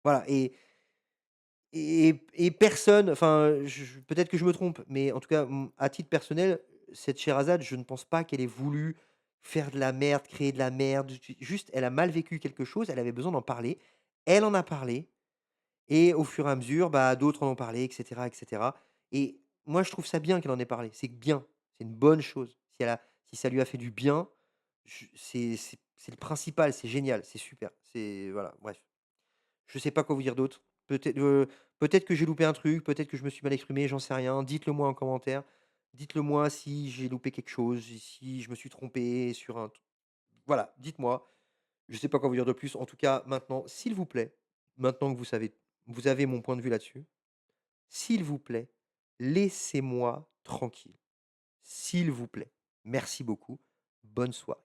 Voilà et personne enfin, peut-être que je me trompe, mais en tout cas, à titre personnel, cette Sherazade, je ne pense pas qu'elle ait voulu faire de la merde, créer de la merde, juste elle a mal vécu quelque chose, elle avait besoin d'en parler. Elle en a parlé et au fur et à mesure, bah, d'autres en ont parlé et cetera et cetera et moi, je trouve ça bien qu'elle en ait parlé. C'est bien, c'est une bonne chose. Si ça lui a fait du bien, c'est le principal, c'est génial, c'est super. C'est voilà, bref. Je sais pas quoi vous dire d'autre. Peut-être que j'ai loupé un truc, peut-être que je me suis mal exprimé, j'en sais rien. Dites-le moi en commentaire. Dites-le moi si j'ai loupé quelque chose, si je me suis trompé sur un voilà, dites-moi. Je sais pas quoi vous dire de plus. En tout cas, maintenant, s'il vous plaît, maintenant que vous avez mon point de vue là-dessus, s'il vous plaît, laissez-moi tranquille. S'il vous plaît. Merci beaucoup. Bonne soirée.